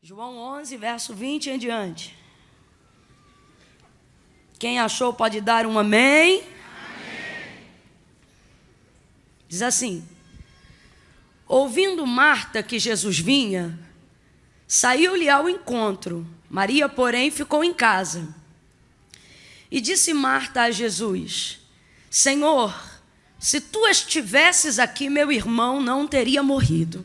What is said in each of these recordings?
João 11, verso 20 em diante. Quem achou pode dar um amém. Amém. Diz assim: ouvindo Marta que Jesus vinha, saiu-lhe ao encontro. Maria, porém, ficou em casa. E disse Marta a Jesus: Senhor, se tu estivesses aqui, meu irmão não teria morrido.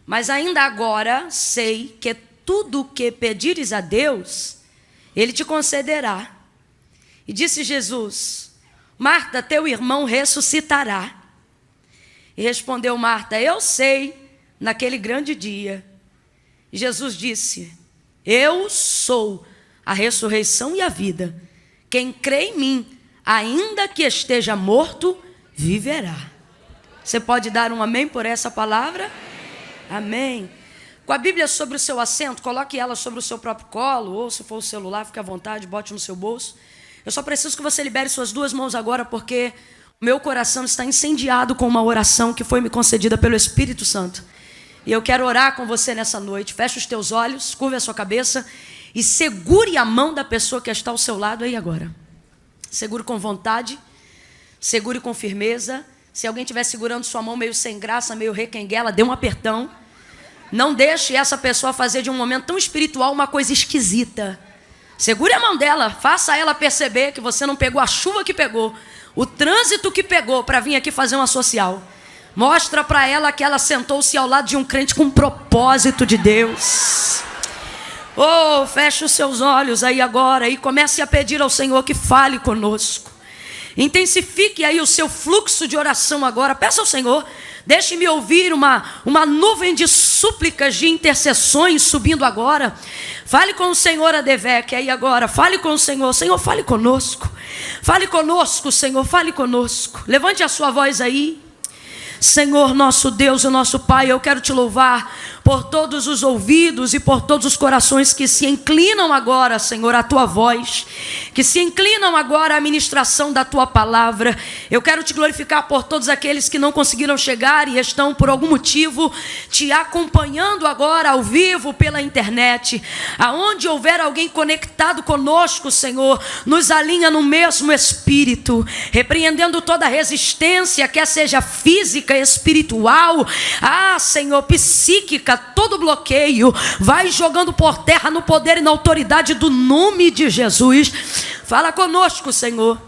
Mas ainda agora sei que tudo o que pedires a Deus, Ele te concederá. E disse Jesus: Marta, teu irmão ressuscitará. E respondeu Marta: eu sei, naquele grande dia. E Jesus disse: eu sou a ressurreição e a vida. Quem crê em mim, ainda que esteja morto, viverá. Você pode dar um amém por essa palavra? Amém. Com a Bíblia sobre o seu assento, coloque ela sobre o seu próprio colo, ou se for o celular, fique à vontade, bote no seu bolso. Eu só preciso que você libere suas duas mãos agora, porque o meu coração está incendiado com uma oração que foi me concedida pelo Espírito Santo. E eu quero orar com você nessa noite. Feche os teus olhos, curve a sua cabeça e segure a mão da pessoa que está ao seu lado aí agora. Segure com vontade, segure com firmeza. Se alguém estiver segurando sua mão meio sem graça, meio requenguela, dê um apertão. Não deixe essa pessoa fazer de um momento tão espiritual uma coisa esquisita. Segure a mão dela, faça ela perceber que você não pegou a chuva que pegou, o trânsito que pegou para vir aqui fazer uma social. Mostra para ela que ela sentou-se ao lado de um crente com um propósito de Deus. Oh, feche os seus olhos aí agora e comece a pedir ao Senhor que fale conosco. Intensifique aí o seu fluxo de oração agora. Peça ao Senhor, deixe-me ouvir uma nuvem de súplicas, de intercessões subindo agora. Fale com o Senhor Adevec aí agora. Fale com o Senhor. Senhor, fale conosco. Fale conosco, Senhor, fale conosco. Levante a sua voz aí. Senhor, nosso Deus e nosso Pai, eu quero te louvar por todos os ouvidos e por todos os corações que se inclinam agora, Senhor, à tua voz, que se inclinam agora à ministração da tua palavra. Eu quero te glorificar por todos aqueles que não conseguiram chegar e estão por algum motivo te acompanhando agora ao vivo pela internet. Aonde houver alguém conectado conosco, Senhor, nos alinha no mesmo espírito, repreendendo toda resistência, quer seja física, espiritual, Senhor, psíquica, todo bloqueio, vai jogando por terra no poder e na autoridade do nome de Jesus. Fala conosco, Senhor.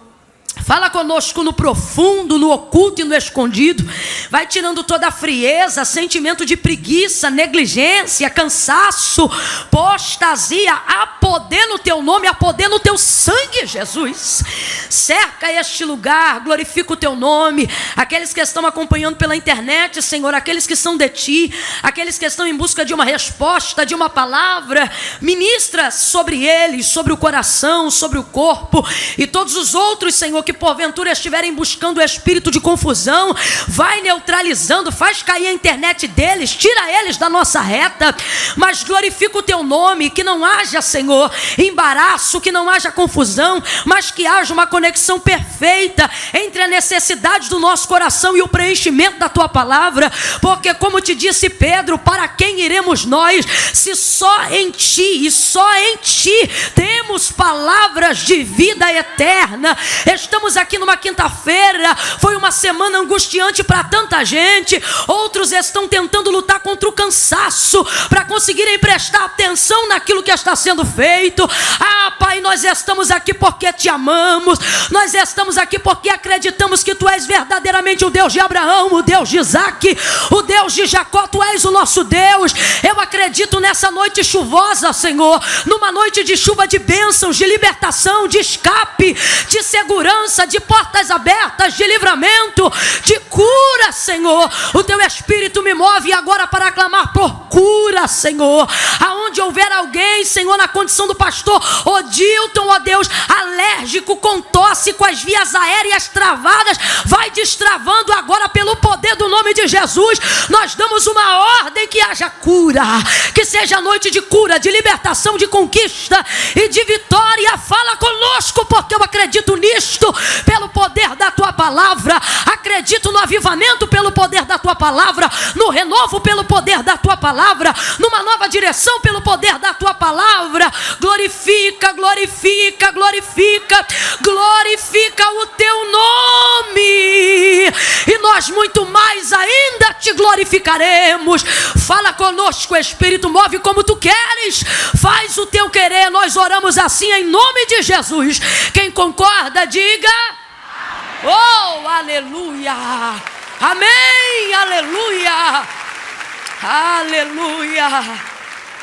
Fala conosco no profundo, no oculto e no escondido. Vai tirando toda a frieza, sentimento de preguiça, negligência, cansaço, apostasia. Há poder no teu nome, há poder no teu sangue, Jesus. Cerca este lugar, glorifica o teu nome. Aqueles que estão acompanhando pela internet, Senhor, aqueles que são de ti, aqueles que estão em busca de uma resposta, de uma palavra, ministra sobre eles, sobre o coração, sobre o corpo e todos os outros, Senhor, que porventura estiverem buscando o espírito de confusão, vai neutralizando, faz cair a internet deles, tira eles da nossa reta, mas glorifica o teu nome, que não haja, Senhor, embaraço, que não haja confusão, mas que haja uma conexão perfeita entre a necessidade do nosso coração e o preenchimento da tua palavra, porque como te disse Pedro, para quem iremos nós, se só em ti e só em ti temos palavras de vida eterna. Estamos aqui numa quinta-feira, foi uma semana angustiante para tanta gente, outros estão tentando lutar contra o cansaço, para conseguirem prestar atenção naquilo que está sendo feito. Pai, nós estamos aqui porque te amamos, nós estamos aqui porque acreditamos que tu és verdadeiramente o Deus de Abraão, o Deus de Isaac, o Deus de Jacó, tu és o nosso Deus. Eu acredito nessa noite chuvosa, Senhor, numa noite de chuva de bênçãos, de libertação, de escape, de segurança, de portas abertas, de livramento, de cura, Senhor. O teu Espírito me move agora para clamar por cura, Senhor. Aonde aonde houver alguém, Senhor, na condição do pastor Odilton, ó Deus, alérgico, com tosse, com as vias aéreas travadas, vai destravando agora pelo poder do nome de Jesus. Nós damos uma ordem que haja cura, que seja noite de cura, de libertação, de conquista e de vitória. Fala conosco, porque eu acredito nisto, pelo poder da tua palavra. Acredito no avivamento pelo poder da tua palavra, no renovo pelo poder da tua palavra, numa nova direção pelo poder da tua palavra. Glorifica, glorifica, glorifica, glorifica o teu nome, e nós muito mais ainda te glorificaremos. Fala conosco, Espírito, move como tu queres, faz o teu querer. Nós oramos assim em nome de Jesus. Quem concorda, diga oh, aleluia, amém, aleluia, aleluia.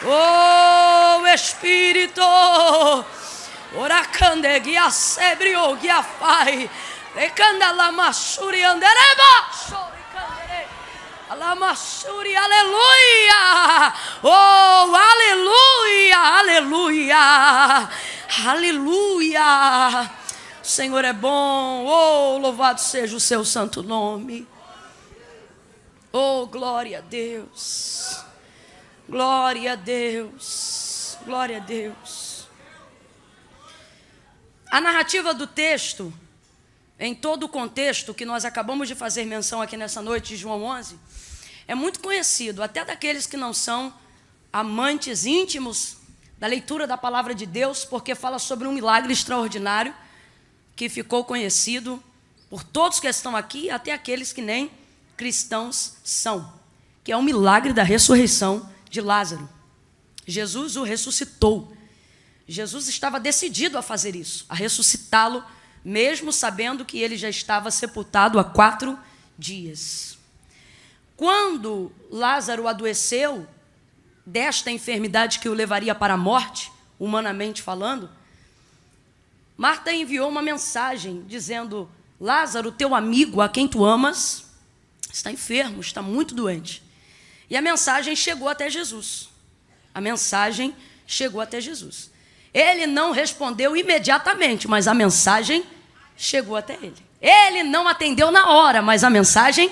Oh, Espírito, oracande guia sebrio guia fai, recanda la masuri andereba, soricandere, la masuri, aleluia. Oh, aleluia, aleluia, aleluia. O Senhor é bom. Oh, louvado seja o seu santo nome. Oh, glória a Deus. Glória a Deus. Glória a Deus. A narrativa do texto, em todo o contexto que nós acabamos de fazer menção aqui nessa noite de João 11, é muito conhecido, até daqueles que não são amantes íntimos da leitura da palavra de Deus, porque fala sobre um milagre extraordinário que ficou conhecido por todos que estão aqui, até aqueles que nem cristãos são, que é o milagre da ressurreição de Lázaro. Jesus o ressuscitou. Jesus estava decidido a fazer isso, a ressuscitá-lo, mesmo sabendo que ele já estava sepultado há 4 dias. Quando Lázaro adoeceu desta enfermidade que o levaria para a morte, humanamente falando, Marta enviou uma mensagem dizendo: Lázaro, teu amigo, a quem tu amas, está enfermo, está muito doente. E a mensagem chegou até Jesus. A mensagem chegou até Jesus. Ele não respondeu imediatamente, mas a mensagem chegou até ele. Ele não atendeu na hora, mas a mensagem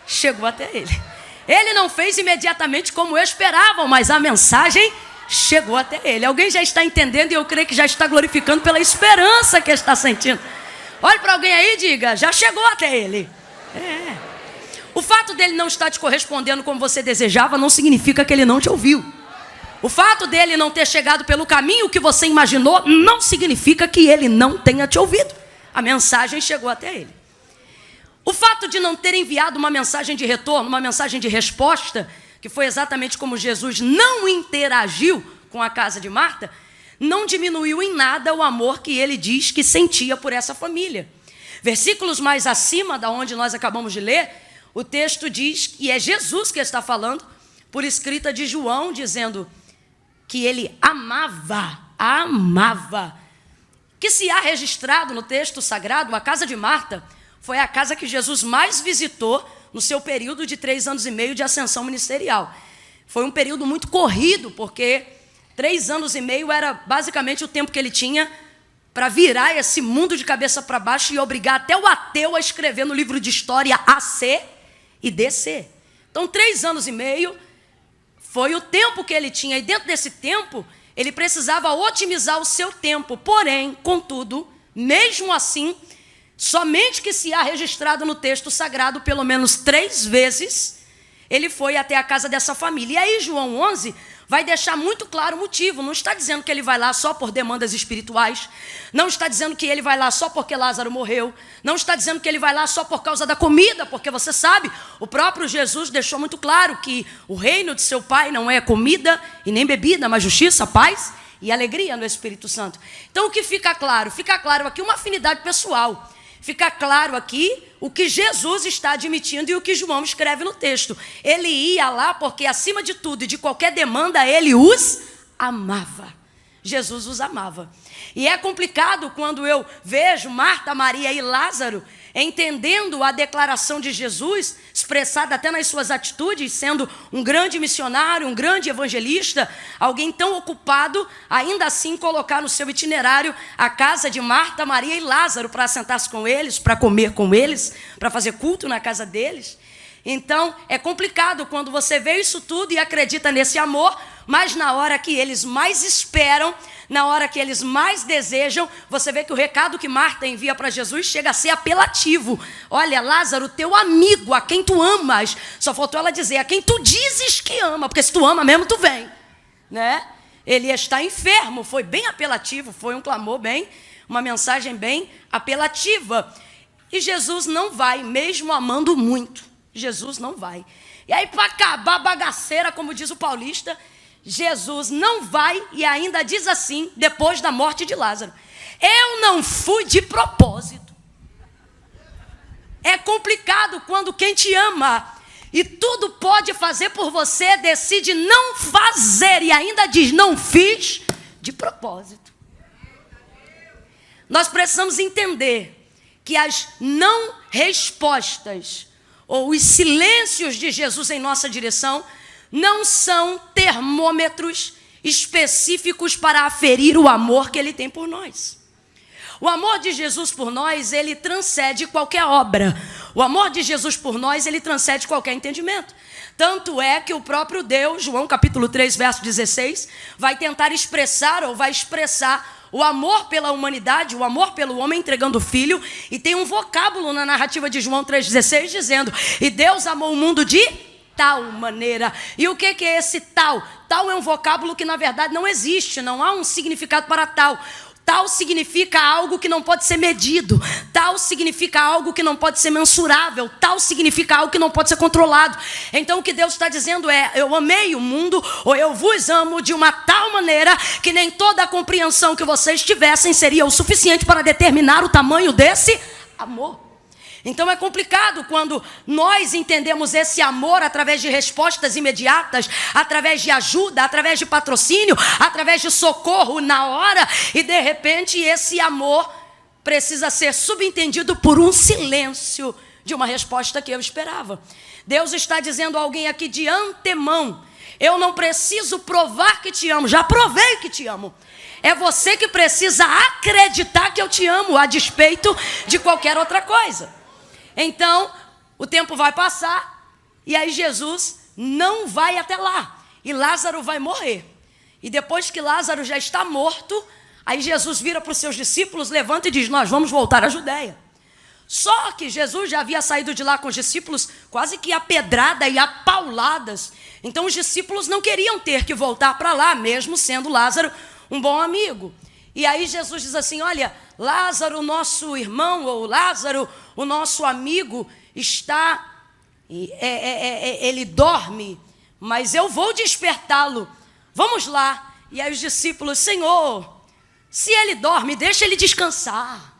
chegou até ele. Ele não fez imediatamente como esperavam, mas a mensagem chegou até ele. Alguém já está entendendo, e eu creio que já está glorificando pela esperança que está sentindo. Olhe para alguém aí e diga: já chegou até ele. O fato dele não estar te correspondendo como você desejava não significa que ele não te ouviu. O fato dele não ter chegado pelo caminho que você imaginou não significa que ele não tenha te ouvido. A mensagem chegou até ele. O fato de não ter enviado uma mensagem de retorno, uma mensagem de resposta, que foi exatamente como Jesus não interagiu com a casa de Marta, não diminuiu em nada o amor que ele diz que sentia por essa família. Versículos mais acima da onde nós acabamos de ler, o texto diz que é Jesus que está falando, por escrita de João, dizendo que ele amava. Que se há registrado no texto sagrado, a casa de Marta foi a casa que Jesus mais visitou no seu período de 3 anos e meio de ascensão ministerial. Foi um período muito corrido, porque 3 anos e meio era basicamente o tempo que ele tinha para virar esse mundo de cabeça para baixo e obrigar até o ateu a escrever no livro de história AC e DC. Então, 3 anos e meio foi o tempo que ele tinha, e dentro desse tempo, ele precisava otimizar o seu tempo. Porém, contudo, mesmo assim, somente que se há registrado no texto sagrado, pelo menos 3 vezes, ele foi até a casa dessa família. E aí, João 11 vai deixar muito claro o motivo. Não está dizendo que ele vai lá só por demandas espirituais. Não está dizendo que ele vai lá só porque Lázaro morreu. Não está dizendo que ele vai lá só por causa da comida, porque você sabe, o próprio Jesus deixou muito claro que o reino de seu Pai não é comida e nem bebida, mas justiça, paz e alegria no Espírito Santo. Então, o que fica claro? Fica claro aqui uma afinidade pessoal. Fica claro aqui o que Jesus está admitindo e o que João escreve no texto. Ele ia lá porque, acima de tudo e de qualquer demanda, ele os amava. Jesus os amava. E é complicado quando eu vejo Marta, Maria e Lázaro entendendo a declaração de Jesus, expressada até nas suas atitudes, sendo um grande missionário, um grande evangelista, alguém tão ocupado, ainda assim colocar no seu itinerário a casa de Marta, Maria e Lázaro para sentar-se com eles, para comer com eles, para fazer culto na casa deles. Então, é complicado quando você vê isso tudo e acredita nesse amor, mas na hora que eles mais esperam, na hora que eles mais desejam, você vê que o recado que Marta envia para Jesus chega a ser apelativo. Olha, Lázaro, teu amigo, a quem tu amas. Só faltou ela dizer, a quem tu dizes que ama, porque se tu ama mesmo, tu vem. Né? Ele está enfermo, foi bem apelativo, foi um clamor bem, uma mensagem bem apelativa. E Jesus não vai, mesmo amando muito. Jesus não vai. E aí, para acabar a bagaceira, como diz o paulista, Jesus não vai e ainda diz assim, depois da morte de Lázaro: eu não fui de propósito. É complicado quando quem te ama e tudo pode fazer por você, decide não fazer e ainda diz, não fiz de propósito. Nós precisamos entender que as não respostas ou os silêncios de Jesus em nossa direção não são termômetros específicos para aferir o amor que Ele tem por nós. O amor de Jesus por nós, ele transcende qualquer obra. O amor de Jesus por nós, ele transcende qualquer entendimento. Tanto é que o próprio Deus, João capítulo 3, verso 16, vai tentar expressar ou vai expressar o amor pela humanidade, o amor pelo homem entregando o filho, e tem um vocábulo na narrativa de João 3,16 dizendo, e Deus amou o mundo de tal maneira. E o que é esse tal? Tal é um vocábulo que na verdade não existe, não há um significado para tal. Tal significa algo que não pode ser medido. Tal significa algo que não pode ser mensurável. Tal significa algo que não pode ser controlado. Então o que Deus está dizendo é, eu amei o mundo, ou eu vos amo de uma tal maneira que nem toda a compreensão que vocês tivessem seria o suficiente para determinar o tamanho desse amor. Então é complicado quando nós entendemos esse amor através de respostas imediatas, através de ajuda, através de patrocínio, através de socorro na hora, e de repente esse amor precisa ser subentendido por um silêncio de uma resposta que eu esperava. Deus está dizendo a alguém aqui de antemão, eu não preciso provar que te amo, já provei que te amo. É você que precisa acreditar que eu te amo, a despeito de qualquer outra coisa. Então, o tempo vai passar e aí Jesus não vai até lá. E Lázaro vai morrer. E depois que Lázaro já está morto, aí Jesus vira para os seus discípulos, levanta e diz, nós vamos voltar à Judéia. Só que Jesus já havia saído de lá com os discípulos quase que a pedrada e a pauladas. Então os discípulos não queriam ter que voltar para lá, mesmo sendo Lázaro um bom amigo. E aí Jesus diz assim, olha, Lázaro, nosso irmão, ou Lázaro, o nosso amigo, ele dorme, mas eu vou despertá-lo. Vamos lá. E aí os discípulos, Senhor, se ele dorme, deixa ele descansar.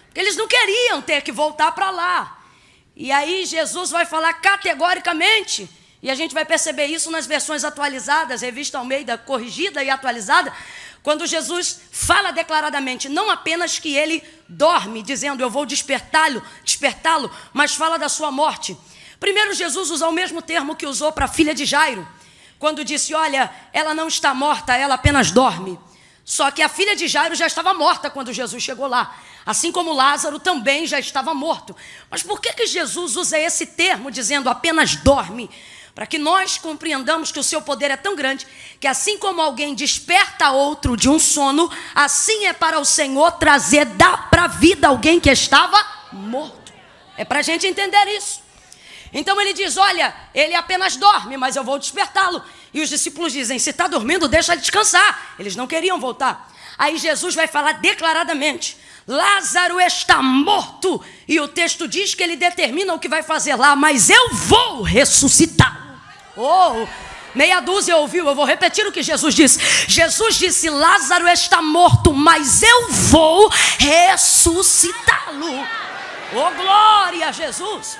Porque eles não queriam ter que voltar para lá. E aí Jesus vai falar categoricamente, e a gente vai perceber isso nas versões atualizadas, Revista Almeida corrigida e atualizada, quando Jesus fala declaradamente, não apenas que ele dorme, dizendo eu vou despertá-lo, mas fala da sua morte. Primeiro Jesus usa o mesmo termo que usou para a filha de Jairo, quando disse, olha, ela não está morta, ela apenas dorme. Só que a filha de Jairo já estava morta quando Jesus chegou lá, assim como Lázaro também já estava morto. Mas por que Jesus usa esse termo, dizendo apenas dorme? Para que nós compreendamos que o seu poder é tão grande, que assim como alguém desperta outro de um sono, assim é para o Senhor trazer para a vida alguém que estava morto. É para a gente entender isso. Então ele diz, olha, ele apenas dorme, mas eu vou despertá-lo. E os discípulos dizem, se está dormindo, deixa ele descansar. Eles não queriam voltar. Aí Jesus vai falar declaradamente, Lázaro está morto. E o texto diz que ele determina o que vai fazer lá, mas eu vou ressuscitar. Oh, meia dúzia ouviu, eu vou repetir o que Jesus disse. Jesus disse, Lázaro está morto, mas eu vou ressuscitá-lo. Oh, glória a Jesus.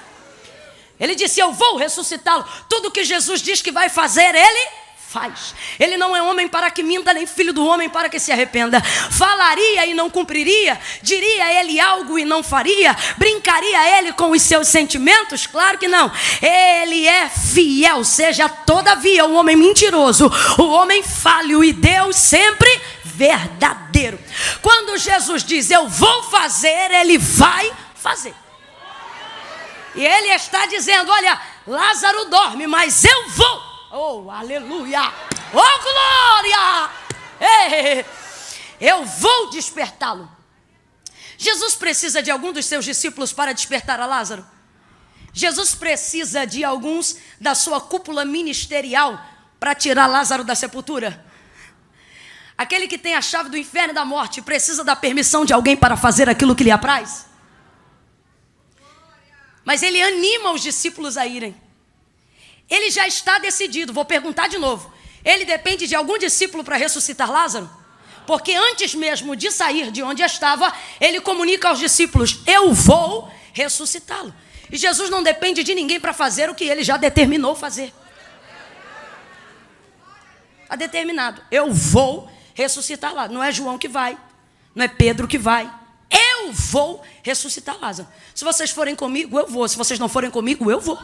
Ele disse, eu vou ressuscitá-lo. Tudo que Jesus diz que vai fazer, ele faz. Ele não é homem para que minta, nem filho do homem para que se arrependa. Falaria e não cumpriria? Diria ele algo e não faria? Brincaria ele com os seus sentimentos? Claro que não. Ele é fiel, seja todavia o homem mentiroso, o homem falho, e Deus sempre verdadeiro. Quando Jesus diz eu vou fazer, ele vai fazer. E ele está dizendo, olha, Lázaro dorme, mas eu vou. Oh, aleluia! Oh, glória! Ei, eu vou despertá-lo. Jesus precisa de algum dos seus discípulos para despertar a Lázaro? Jesus precisa de alguns da sua cúpula ministerial para tirar Lázaro da sepultura? Aquele que tem a chave do inferno e da morte precisa da permissão de alguém para fazer aquilo que lhe apraz? Mas ele anima os discípulos a irem. Ele já está decidido. Vou perguntar de novo. Ele depende de algum discípulo para ressuscitar Lázaro? Porque antes mesmo de sair de onde estava, ele comunica aos discípulos, eu vou ressuscitá-lo. E Jesus não depende de ninguém para fazer o que ele já determinou fazer. Está determinado. Eu vou ressuscitar Lázaro. Não é João que vai, não é Pedro que vai. Eu vou ressuscitar Lázaro. Se vocês forem comigo, eu vou. Se vocês não forem comigo, eu vou.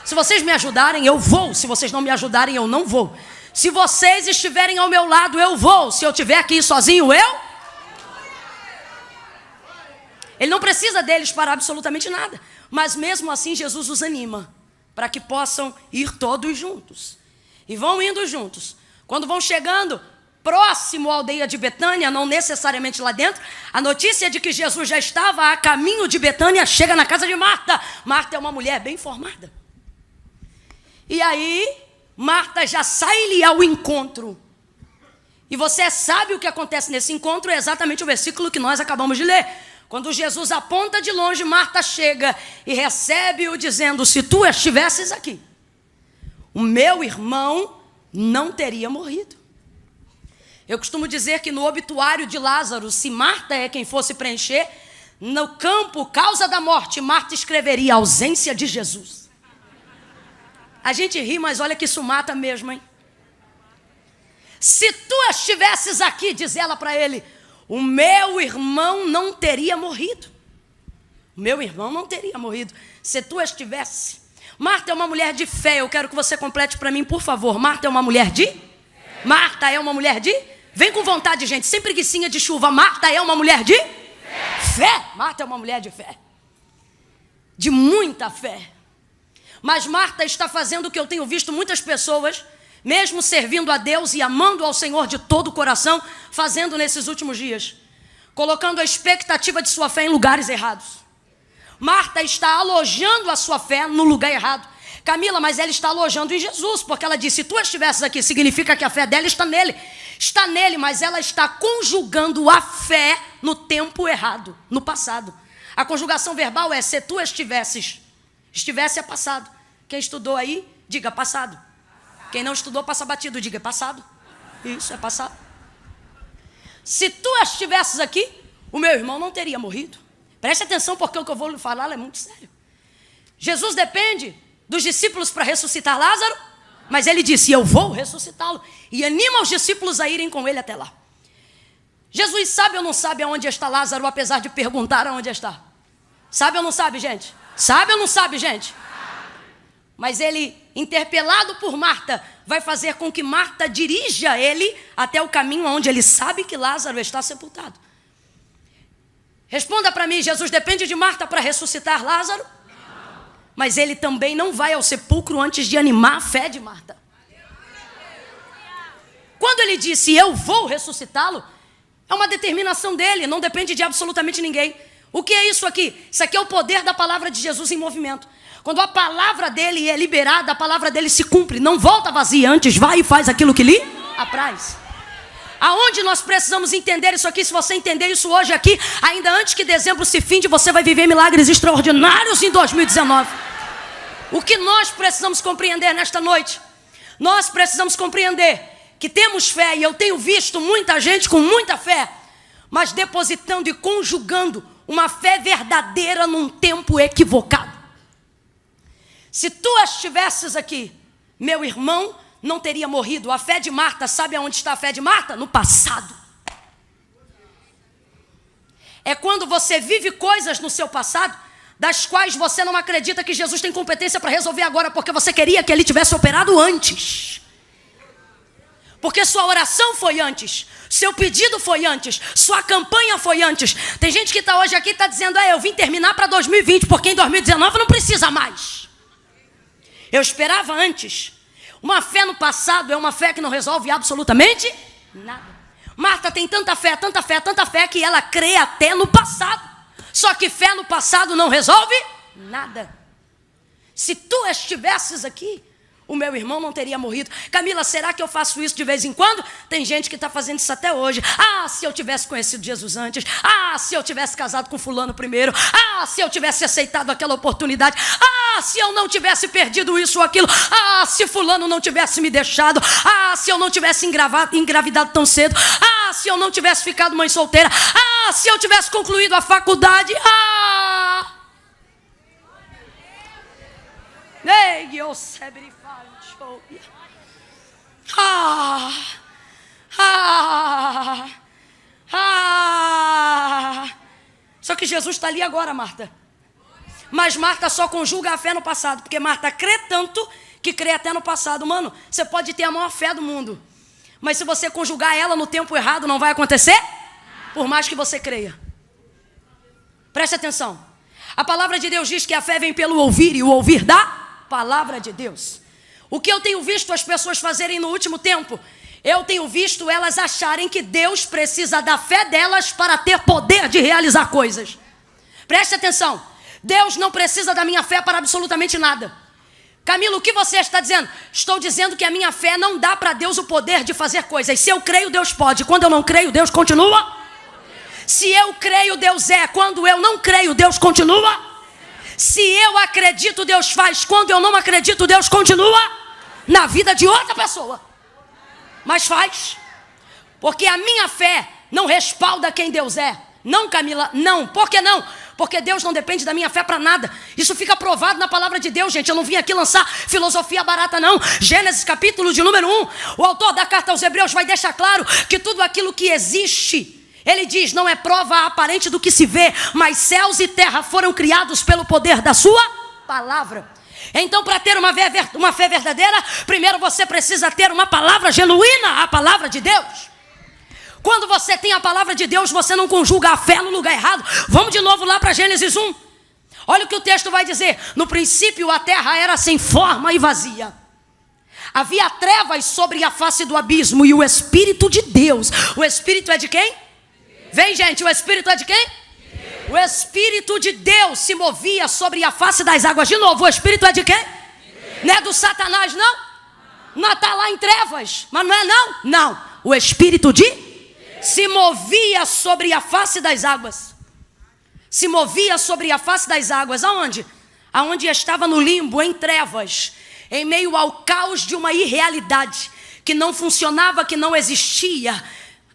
Se vocês me ajudarem, eu vou. Se vocês não me ajudarem, eu não vou. Se vocês estiverem ao meu lado, eu vou. Se eu estiver aqui sozinho, eu... Ele não precisa deles para absolutamente nada. Mas mesmo assim, Jesus os anima para que possam ir todos juntos. E vão indo juntos. Quando vão chegando próximo à aldeia de Betânia, não necessariamente lá dentro, a notícia de que Jesus já estava a caminho de Betânia chega na casa de Marta. Marta é uma mulher bem formada. E aí, Marta já sai-lhe ao encontro. E você sabe o que acontece nesse encontro, é exatamente o versículo que nós acabamos de ler. Quando Jesus aponta de longe, Marta chega e recebe-o dizendo, se tu estivesses aqui, o meu irmão não teria morrido. Eu costumo dizer que no obituário de Lázaro, se Marta é quem fosse preencher, no campo, causa da morte, Marta escreveria ausência de Jesus. A gente ri, mas olha que isso mata mesmo, hein? Se tu estivesses aqui, diz ela para ele, o meu irmão não teria morrido. O meu irmão não teria morrido. Se tu estivesse. Marta é uma mulher de fé. Eu quero que você complete para mim, por favor. Marta é uma mulher de? Marta é uma mulher de? Vem com vontade, gente. Sem preguicinha de chuva. Marta é uma mulher de? Fé. Marta é uma mulher de fé. De muita fé. Mas Marta está fazendo o que eu tenho visto muitas pessoas, mesmo servindo a Deus e amando ao Senhor de todo o coração, fazendo nesses últimos dias. Colocando a expectativa de sua fé em lugares errados. Marta está alojando a sua fé no lugar errado. Camila, mas ela está alojando em Jesus, porque ela disse, se tu estivesses aqui, significa que a fé dela está nele. Está nele, mas ela está conjugando a fé no tempo errado, no passado. A conjugação verbal é, se tu estivesses. Estivesse é passado. Quem estudou aí, diga passado. Quem não estudou, passa batido, diga passado. Isso, é passado. Se tu estivesses aqui, o meu irmão não teria morrido. Preste atenção, porque o que eu vou lhe falar é muito sério. Jesus depende dos discípulos para ressuscitar Lázaro, mas ele disse, eu vou ressuscitá-lo. E anima os discípulos a irem com ele até lá. Jesus sabe ou não sabe aonde está Lázaro, apesar de perguntar aonde está? Sabe ou não sabe, gente? Sabe ou não sabe, gente? Mas ele, interpelado por Marta, vai fazer com que Marta dirija ele até o caminho onde ele sabe que Lázaro está sepultado. Responda para mim, Jesus depende de Marta para ressuscitar Lázaro? Não. Mas ele também não vai ao sepulcro antes de animar a fé de Marta. Quando ele disse, eu vou ressuscitá-lo, é uma determinação dele, não depende de absolutamente ninguém. O que é isso aqui? Isso aqui é o poder da palavra de Jesus em movimento. Quando a palavra dele é liberada, a palavra dele se cumpre. Não volta vazia, antes vai e faz aquilo que lhe apraz. Aonde nós precisamos entender isso aqui? Se você entender isso hoje aqui, ainda antes que dezembro se finde, você vai viver milagres extraordinários em 2019. O que nós precisamos compreender nesta noite? Nós precisamos compreender que temos fé, e eu tenho visto muita gente com muita fé, mas depositando e conjugando uma fé verdadeira num tempo equivocado. Se tu estivesses aqui, meu irmão não teria morrido. A fé de Marta, sabe aonde está a fé de Marta? No passado. É quando você vive coisas no seu passado, das quais você não acredita que Jesus tem competência para resolver agora, porque você queria que ele tivesse operado antes. Porque sua oração foi antes, seu pedido foi antes, sua campanha foi antes. Tem gente que está hoje aqui e está dizendo, eu vim terminar para 2020, porque em 2019 não precisa mais. Eu esperava antes. Uma fé no passado é uma fé que não resolve absolutamente nada. Marta tem tanta fé, que ela crê até no passado. Só que fé no passado não resolve nada. Se tu estivesses aqui, o meu irmão não teria morrido. Camila, será que eu faço isso de vez em quando? Tem gente que está fazendo isso até hoje. Se eu tivesse conhecido Jesus antes. Se eu tivesse casado com fulano primeiro. Se eu tivesse aceitado aquela oportunidade. Se eu não tivesse perdido isso ou aquilo. Se fulano não tivesse me deixado. Se eu não tivesse engravidado tão cedo. Se eu não tivesse ficado mãe solteira. Se eu tivesse concluído a faculdade. Só que Jesus está ali agora, Marta. Mas Marta só conjuga a fé no passado, porque Marta crê tanto que crê até no passado. Mano, você pode ter a maior fé do mundo, mas se você conjugar ela no tempo errado, não vai acontecer, por mais que você creia. Preste atenção. A palavra de Deus diz que a fé vem pelo ouvir, e o ouvir da palavra de Deus. O que eu tenho visto as pessoas fazerem no último tempo, eu tenho visto elas acharem que Deus precisa da fé delas para ter poder de realizar coisas. Preste atenção. Deus não precisa da minha fé para absolutamente nada. Camila, o que você está dizendo? Estou dizendo que a minha fé não dá para Deus o poder de fazer coisas. Se eu creio, Deus pode. Quando eu não creio, Deus continua. Se eu creio, Deus é. Quando eu não creio, Deus continua. Se eu acredito, Deus faz. Quando eu não acredito, Deus continua na vida de outra pessoa. Mas faz. Porque a minha fé não respalda quem Deus é. Não, Camila, não. Por que não? Porque Deus não depende da minha fé para nada. Isso fica provado na palavra de Deus, gente. Eu não vim aqui lançar filosofia barata, não. Gênesis capítulo de número 1. O autor da carta aos Hebreus vai deixar claro que tudo aquilo que existe, ele diz, não é prova aparente do que se vê, mas céus e terra foram criados pelo poder da sua palavra. Então, para ter uma fé verdadeira, primeiro você precisa ter uma palavra genuína, a palavra de Deus. Quando você tem a palavra de Deus, você não conjuga a fé no lugar errado. Vamos de novo lá para Gênesis 1. Olha o que o texto vai dizer. No princípio a terra era sem forma e vazia. Havia trevas sobre a face do abismo e o Espírito de Deus. O Espírito é de quem? Vem, gente, o Espírito é de quem? O Espírito de Deus se movia sobre a face das águas. De novo, o Espírito é de quem? Não é do Satanás, não? Não está lá em trevas, mas não é não? Não, o Espírito de se movia sobre a face das águas. Se movia sobre a face das águas. Aonde? Aonde estava no limbo, em trevas, em meio ao caos de uma irrealidade que não funcionava, que não existia,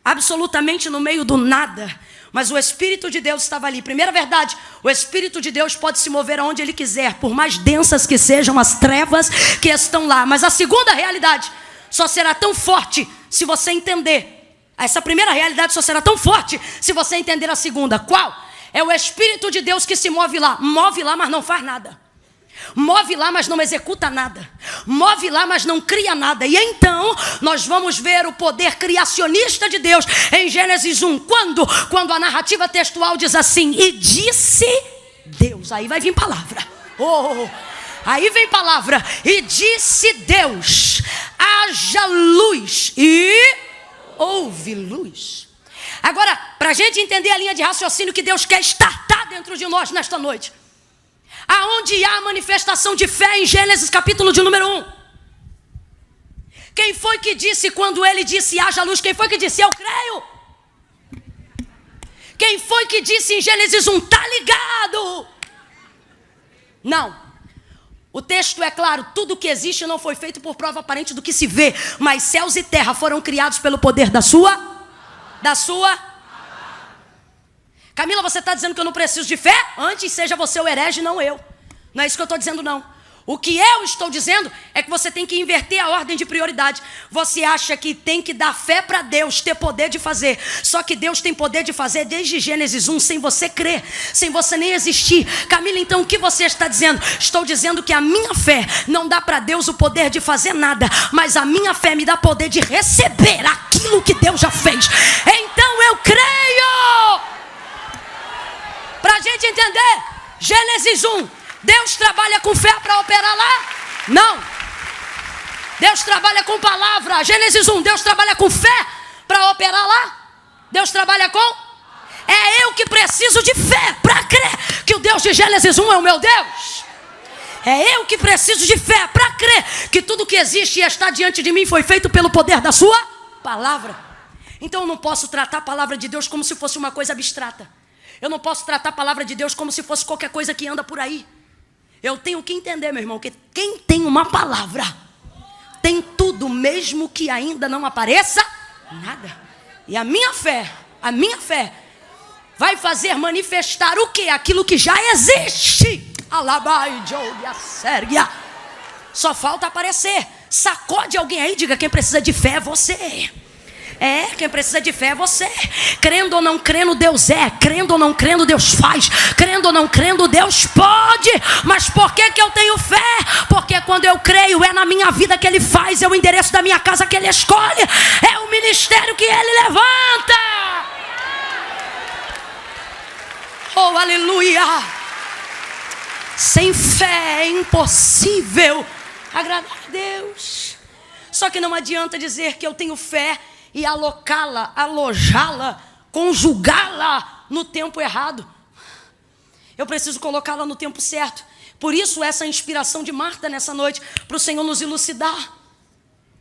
absolutamente no meio do nada. Mas o Espírito de Deus estava ali. Primeira verdade, o Espírito de Deus pode se mover aonde Ele quiser, por mais densas que sejam as trevas que estão lá. Mas a segunda realidade só será tão forte se você entender. Essa primeira realidade só será tão forte se você entender a segunda. Qual? É o Espírito de Deus que se move lá. Move lá, mas não faz nada. Move lá, mas não executa nada. Move lá, mas não cria nada. E então, nós vamos ver o poder criacionista de Deus em Gênesis 1. Quando a narrativa textual diz assim, e disse Deus. Aí vai vir palavra. Aí vem palavra. E disse Deus, haja luz e houve luz. Agora, para a gente entender a linha de raciocínio que Deus quer estartar dentro de nós nesta noite, aonde há a manifestação de fé em Gênesis capítulo de número 1. Quem foi que disse quando ele disse haja luz? Quem foi que disse eu creio? Quem foi que disse em Gênesis 1 tá ligado? Não. O texto é claro, tudo que existe não foi feito por prova aparente do que se vê, mas céus e terra foram criados pelo poder da sua. Camila, você está dizendo que eu não preciso de fé? Antes seja você o herege, não eu. Não é isso que eu estou dizendo, não. O que eu estou dizendo é que você tem que inverter a ordem de prioridade. Você acha que tem que dar fé para Deus ter poder de fazer. Só que Deus tem poder de fazer desde Gênesis 1, sem você crer, sem você nem existir. Camila, então o que você está dizendo? Estou dizendo que a minha fé não dá para Deus o poder de fazer nada, mas a minha fé me dá poder de receber aquilo que Deus já fez. Então eu creio. Para a gente entender, Gênesis 1. Deus trabalha com fé para operar lá? Não. Deus trabalha com palavra. Gênesis 1, Deus trabalha com fé para operar lá? Deus trabalha com? É eu que preciso de fé para crer que o Deus de Gênesis 1 é o meu Deus. É eu que preciso de fé para crer que tudo que existe e está diante de mim foi feito pelo poder da sua palavra. Então eu não posso tratar a palavra de Deus como se fosse uma coisa abstrata. Eu não posso tratar a palavra de Deus como se fosse qualquer coisa que anda por aí. Eu tenho que entender, meu irmão, que quem tem uma palavra tem tudo, mesmo que ainda não apareça nada. E a minha fé vai fazer manifestar o quê? Aquilo que já existe. Alabai, Joia, Sérgia. Só falta aparecer. Sacode alguém aí, diga: quem precisa de fé é você. Quem precisa de fé é você. Crendo ou não crendo, Deus é. Crendo ou não crendo, Deus faz. Crendo ou não crendo, Deus pode. Mas por que eu tenho fé? Porque quando eu creio, é na minha vida que Ele faz. É o endereço da minha casa que Ele escolhe. É o ministério que Ele levanta. Oh, aleluia. Sem fé é impossível agradar a Deus. Só que não adianta dizer que eu tenho fé e alocá-la, alojá-la, conjugá-la no tempo errado. Eu preciso colocá-la no tempo certo. Por isso essa inspiração de Marta nessa noite, para o Senhor nos elucidar.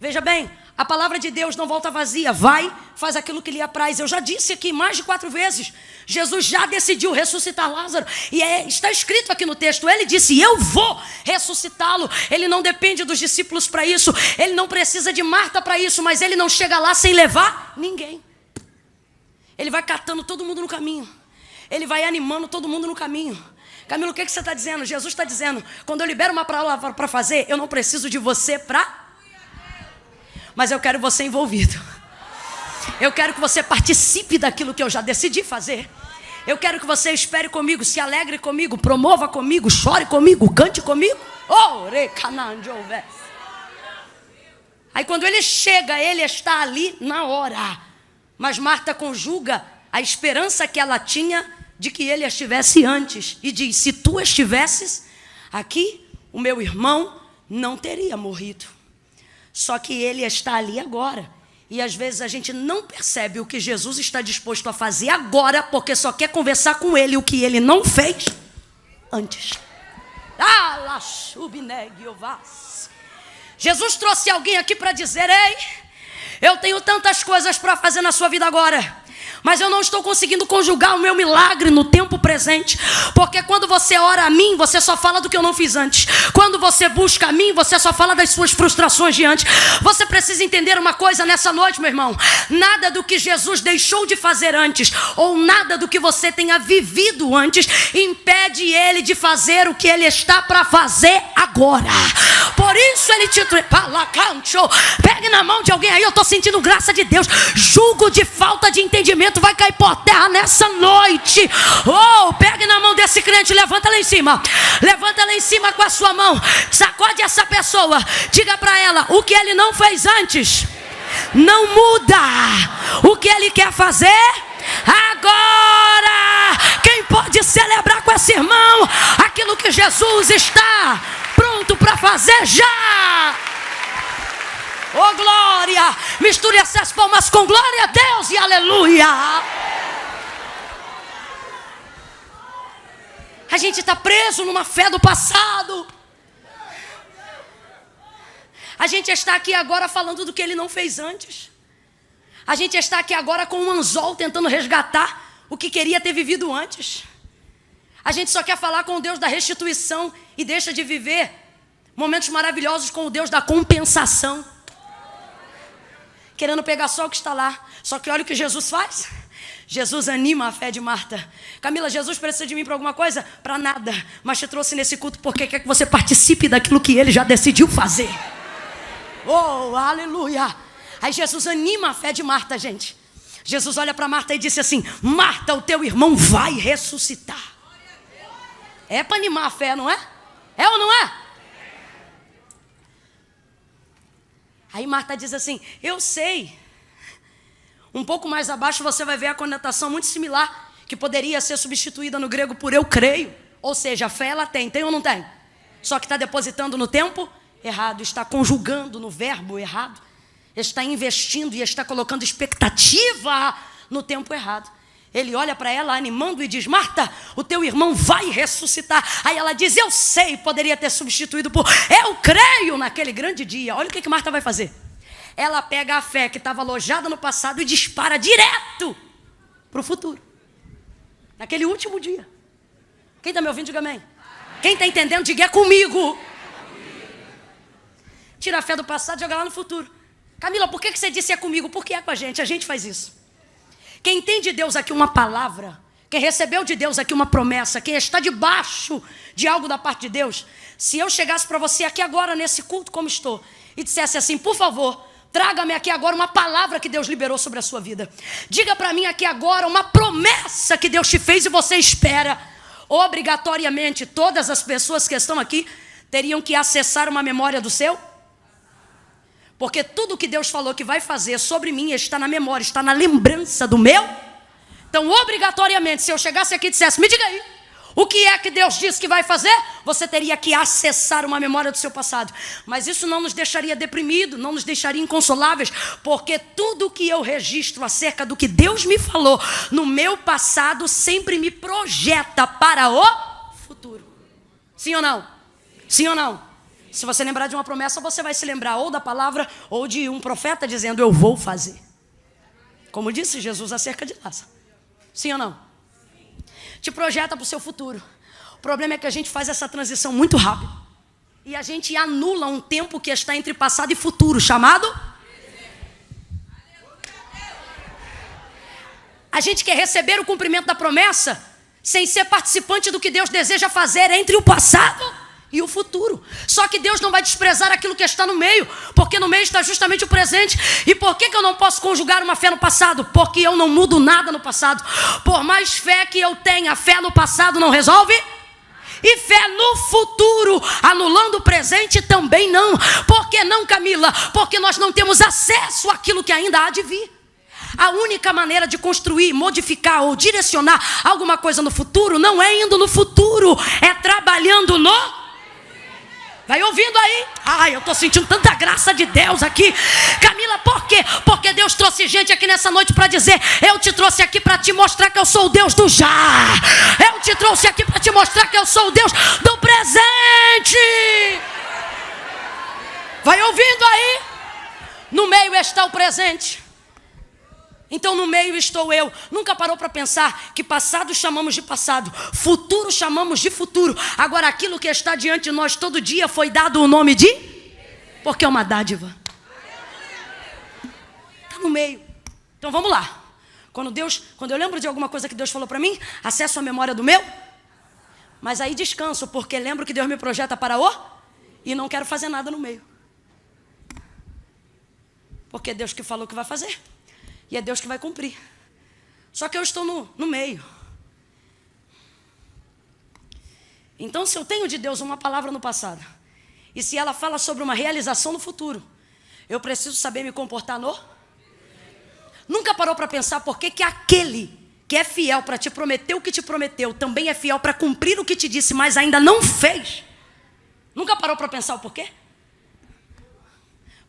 Veja bem, a palavra de Deus não volta vazia. Vai, faz aquilo que lhe apraz. Eu já disse aqui mais de 4 vezes. Jesus já decidiu ressuscitar Lázaro. E está escrito aqui no texto. Ele disse: eu vou ressuscitá-lo. Ele não depende dos discípulos para isso. Ele não precisa de Marta para isso. Mas ele não chega lá sem levar ninguém. Ele vai catando todo mundo no caminho. Ele vai animando todo mundo no caminho. Camilo, o que você está dizendo? Jesus está dizendo: quando eu libero uma palavra para fazer, eu não preciso de você para... Mas eu quero você envolvido. Eu quero que você participe daquilo que eu já decidi fazer. Eu quero que você espere comigo, se alegre comigo, promova comigo, chore comigo, cante comigo. Aí quando ele chega, ele está ali na hora. Mas Marta conjuga a esperança que ela tinha de que ele estivesse antes. E diz: se tu estivesses aqui, o meu irmão não teria morrido. Só que ele está ali agora. E às vezes a gente não percebe o que Jesus está disposto a fazer agora, porque só quer conversar com ele o que ele não fez antes. Jesus trouxe alguém aqui para dizer: ei, eu tenho tantas coisas para fazer na sua vida agora, mas eu não estou conseguindo conjugar o meu milagre no tempo presente. Porque quando você ora a mim, você só fala do que eu não fiz antes. Quando você busca a mim, você só fala das suas frustrações de antes. Você precisa entender uma coisa nessa noite, meu irmão. Nada do que Jesus deixou de fazer antes, ou nada do que você tenha vivido antes, impede ele de fazer o que ele está para fazer agora. Por isso ele te... Pegue na mão de alguém aí, eu estou sentindo graça de Deus. Julgo de falta de entendimento vai cair por terra nessa noite. Oh, pegue na mão desse crente, levanta lá em cima. Levanta lá em cima com a sua mão. Sacode essa pessoa. Diga para ela: o que ele não fez antes não muda o que ele quer fazer agora. Quem pode celebrar com esse irmão aquilo que Jesus está pronto para fazer já? Oh, glória! Misture essas palmas com glória a Deus e aleluia! A gente está preso numa fé do passado. A gente está aqui agora falando do que ele não fez antes. A gente está aqui agora com um anzol tentando resgatar o que queria ter vivido antes. A gente só quer falar com o Deus da restituição e deixa de viver momentos maravilhosos com o Deus da compensação. Querendo pegar só o que está lá. Só que olha o que Jesus faz. Jesus anima a fé de Marta. Camila, Jesus precisa de mim para alguma coisa? Para nada. Mas te trouxe nesse culto porque quer que você participe daquilo que ele já decidiu fazer. Oh, aleluia. Aí Jesus anima a fé de Marta, gente. Jesus olha para Marta e disse assim: Marta, o teu irmão vai ressuscitar. É para animar a fé, não é? É ou não é? Aí Marta diz assim: eu sei. Um pouco mais abaixo você vai ver a conotação muito similar, que poderia ser substituída no grego por eu creio. Ou seja, a fé ela tem ou não tem? Só que está depositando no tempo errado, está conjugando no verbo errado, está investindo e está colocando expectativa no tempo errado. Ele olha para ela animando e diz: Marta, o teu irmão vai ressuscitar. Aí ela diz: eu sei, poderia ter substituído por eu creio naquele grande dia. Olha o que Marta vai fazer. Ela pega a fé que estava alojada no passado e dispara direto para o futuro. Naquele último dia. Quem está me ouvindo, diga amém. Quem está entendendo, diga é comigo. Tira a fé do passado e joga lá no futuro. Camila, por que você disse é comigo? Porque é com a gente faz isso. Quem tem de Deus aqui uma palavra, quem recebeu de Deus aqui uma promessa, quem está debaixo de algo da parte de Deus, se eu chegasse para você aqui agora nesse culto como estou e dissesse assim: por favor, traga-me aqui agora uma palavra que Deus liberou sobre a sua vida. Diga para mim aqui agora uma promessa que Deus te fez e você espera. Obrigatoriamente, todas as pessoas que estão aqui teriam que acessar uma memória do seu. Porque tudo que Deus falou que vai fazer sobre mim está na memória, está na lembrança do meu. Então, obrigatoriamente, se eu chegasse aqui e dissesse: me diga aí, o que é que Deus disse que vai fazer? Você teria que acessar uma memória do seu passado. Mas isso não nos deixaria deprimidos, não nos deixaria inconsoláveis, porque tudo que eu registro acerca do que Deus me falou no meu passado sempre me projeta para o futuro. Sim ou não? Sim ou não? Se você lembrar de uma promessa, você vai se lembrar ou da palavra ou de um profeta dizendo: eu vou fazer. Como disse Jesus acerca de Lázaro. Sim ou não? Te projeta para o seu futuro. O problema é que a gente faz essa transição muito rápido. E a gente anula um tempo que está entre passado e futuro, chamado? A gente quer receber o cumprimento da promessa sem ser participante do que Deus deseja fazer entre o passado e o futuro. Só que Deus não vai desprezar aquilo que está no meio, porque no meio está justamente o presente. E por que eu não posso conjugar uma fé no passado? Porque eu não mudo nada no passado. Por mais fé que eu tenha, fé no passado não resolve. E fé no futuro, anulando o presente, também não. Por que não, Camila? Porque nós não temos acesso àquilo que ainda há de vir. A única maneira de construir, modificar ou direcionar alguma coisa no futuro não é indo no futuro, é trabalhando no... Vai ouvindo aí? Ai, eu estou sentindo tanta graça de Deus aqui. Camila, por quê? Porque Deus trouxe gente aqui nessa noite para dizer: eu te trouxe aqui para te mostrar que eu sou o Deus do já. Eu te trouxe aqui para te mostrar que eu sou o Deus do presente. Vai ouvindo aí? No meio está o presente. Então no meio estou eu. Nunca parou para pensar que passado chamamos de passado, futuro chamamos de futuro. Agora aquilo que está diante de nós todo dia foi dado o nome de... Porque é uma dádiva. Está no meio. Então vamos lá. Quando eu lembro de alguma coisa que Deus falou para mim, acesso a memória do meu. Mas aí descanso, porque lembro que Deus me projeta para o... E não quero fazer nada no meio. Porque é Deus que falou que vai fazer. E é Deus que vai cumprir. Só que eu estou no meio. Então, se eu tenho de Deus uma palavra no passado, e se ela fala sobre uma realização no futuro, eu preciso saber me comportar no... Nunca parou para pensar por que aquele que é fiel para te prometer o que te prometeu, também é fiel para cumprir o que te disse, mas ainda não fez? Nunca parou para pensar o porquê?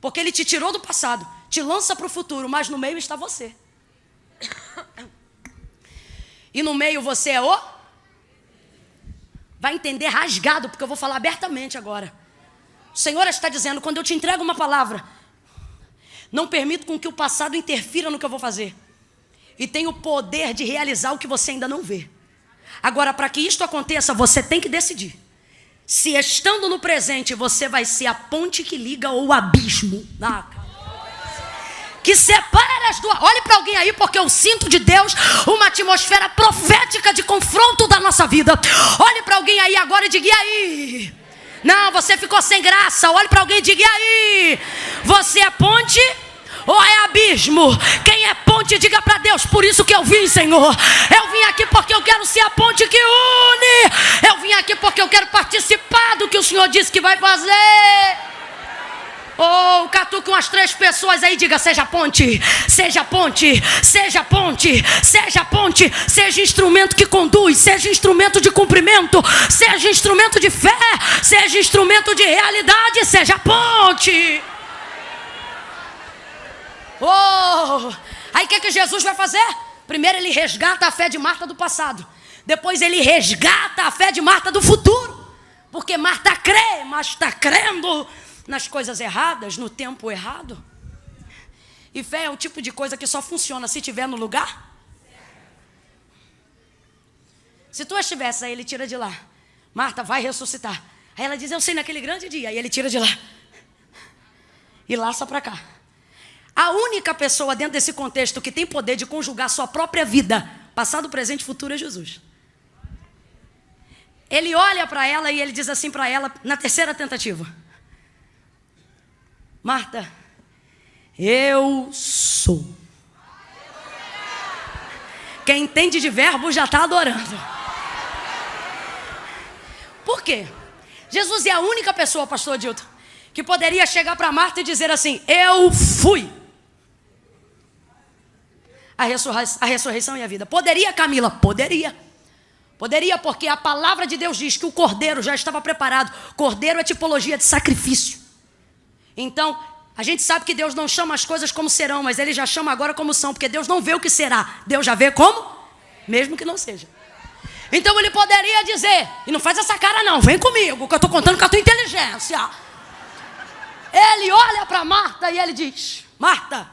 Porque ele te tirou do passado, te lança para o futuro, mas no meio está você. E no meio você é o... Vai entender rasgado, porque eu vou falar abertamente agora. O Senhor está dizendo: quando eu te entrego uma palavra, não permito com que o passado interfira no que eu vou fazer. E tem o poder de realizar o que você ainda não vê. Agora, para que isto aconteça, você tem que decidir. Se estando no presente, você vai ser a ponte que liga ou o abismo. que separa as duas. Olhe para alguém aí, porque eu sinto de Deus uma atmosfera profética de confronto da nossa vida. Olhe para alguém aí agora e diga: e aí? Não, você ficou sem graça. Olhe para alguém e diga: e aí? Você é ponte ou é abismo? Quem é ponte, diga para Deus: por isso que eu vim, Senhor. Eu vim aqui porque eu quero ser a ponte que une. Eu vim aqui porque eu quero participar do que o Senhor disse que vai fazer. Oh, catuque umas 3 pessoas aí, diga: seja ponte, seja ponte, seja ponte, seja ponte, seja instrumento que conduz, seja instrumento de cumprimento, seja instrumento de fé, seja instrumento de realidade, seja ponte. Oh, aí o que Jesus vai fazer? Primeiro ele resgata a fé de Marta do passado, depois ele resgata a fé de Marta do futuro, porque Marta crê, mas está crendo nas coisas erradas, no tempo errado. E fé é um tipo de coisa que só funciona se estiver no lugar. Se tu estivesse aí, ele tira de lá: Marta, vai ressuscitar. Aí ela diz: eu sei, naquele grande dia. Aí ele tira de lá e laça para cá. A única pessoa dentro desse contexto que tem poder de conjugar sua própria vida, passado, presente e futuro, é Jesus. Ele olha para ela e ele diz assim para ela, na terceira tentativa: Marta, eu sou. Quem entende de verbo já está adorando. Por quê? Jesus é a única pessoa, pastor Adilton, que poderia chegar para Marta e dizer assim: eu fui a ressurreição e a vida. Poderia, Camila? Poderia. Poderia, porque a palavra de Deus diz que o cordeiro já estava preparado. Cordeiro é tipologia de sacrifício. Então, a gente sabe que Deus não chama as coisas como serão, mas Ele já chama agora como são, porque Deus não vê o que será, Deus já vê como, mesmo que não seja. Então Ele poderia dizer, e não faz essa cara não, vem comigo, que eu estou contando com a tua inteligência. Ele olha para Marta e Ele diz: Marta,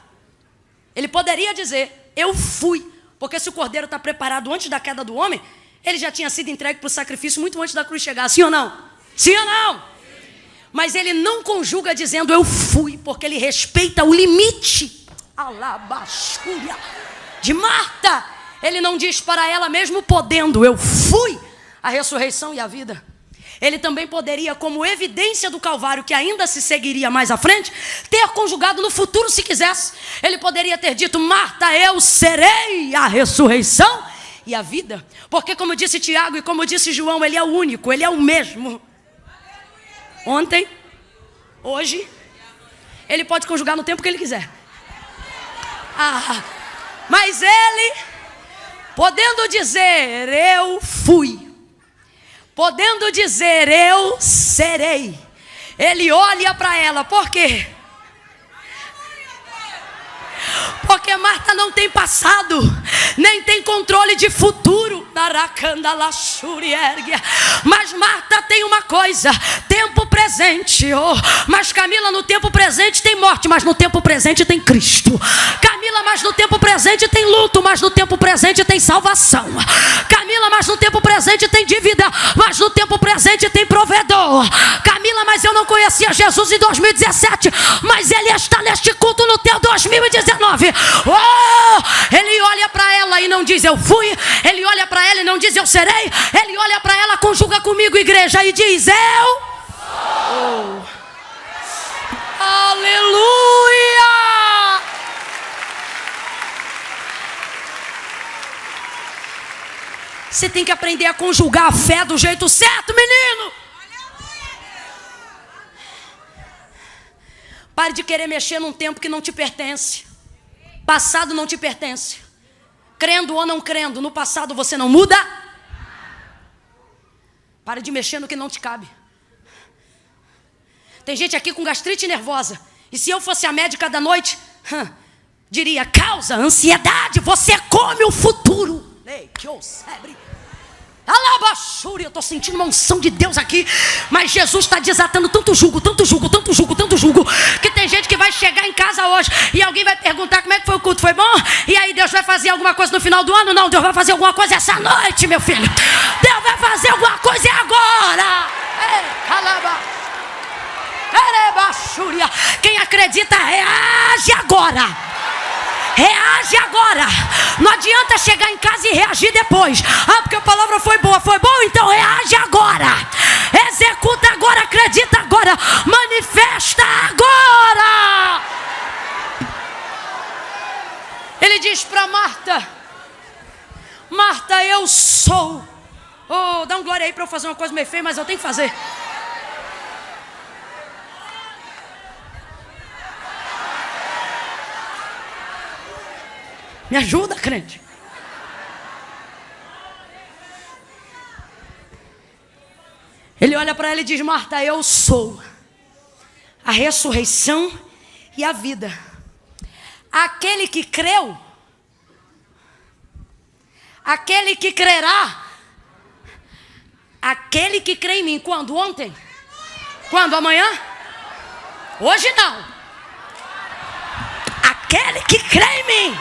Ele poderia dizer: eu fui, porque se o cordeiro está preparado antes da queda do homem, ele já tinha sido entregue para o sacrifício muito antes da cruz chegar, sim ou não? Sim ou não? Mas ele não conjuga dizendo eu fui, porque ele respeita o limite alabastúria de Marta. Ele não diz para ela, mesmo podendo, eu fui a ressurreição e a vida. Ele também poderia, como evidência do Calvário, que ainda se seguiria mais à frente, ter conjugado no futuro se quisesse. Ele poderia ter dito: Marta, eu serei a ressurreição e a vida. Porque como disse Tiago e como disse João, ele é o único, ele é o mesmo. Ontem, hoje, ele pode conjugar no tempo que ele quiser. Mas ele, podendo dizer eu fui, podendo dizer eu serei, ele olha para ela. Por quê? Porque Marta não tem passado, nem tem controle de futuro. Mas Marta tem uma coisa: tempo presente. Mas Camila, no tempo presente tem morte, mas no tempo presente tem Cristo. Camila, mas no tempo presente tem luto, mas no tempo presente tem salvação. Camila, mas no tempo presente tem dívida, mas no tempo presente tem provedor. Camila, mas eu não conhecia Jesus em 2017, mas Ele está neste culto no teu 2019. Ele olha para ela e não diz eu fui. Ele olha para ela e não diz eu serei. Ele olha para ela, conjuga comigo, igreja, e diz eu sou. Aleluia! Você tem que aprender a conjugar a fé do jeito certo, menino. Pare de querer mexer num tempo que não te pertence. Passado não te pertence. Crendo ou não crendo, no passado você não muda. Pare de mexer no que não te cabe. Tem gente aqui com gastrite nervosa, e se eu fosse a médica da noite, diria: causa ansiedade, você come o futuro. Ei, que oucebre. Alabaxúria, eu estou sentindo uma unção de Deus aqui. Mas Jesus está desatando tanto jugo, tanto jugo, tanto jugo, tanto jugo, que tem gente que vai chegar em casa hoje e alguém vai perguntar como é que foi o culto, foi bom? E aí Deus vai fazer alguma coisa no final do ano? Não, Deus vai fazer alguma coisa essa noite, meu filho. Deus vai fazer alguma coisa agora. Quem acredita reage agora. Reage agora. Não adianta chegar em casa e reagir depois. Ah, porque a palavra foi boa. Foi bom? Então reage agora. Executa agora, acredita agora. Manifesta agora. Ele diz para Marta: Marta, eu sou. Oh, dá um glória aí para eu fazer uma coisa meio feia, mas eu tenho que fazer. Me ajuda, crente. Ele olha para ela e diz: Marta, eu sou a ressurreição e a vida. Aquele que creu, aquele que crerá, aquele que crê em mim. Quando? Ontem? Quando? Amanhã? Hoje não. Aquele que crê em mim.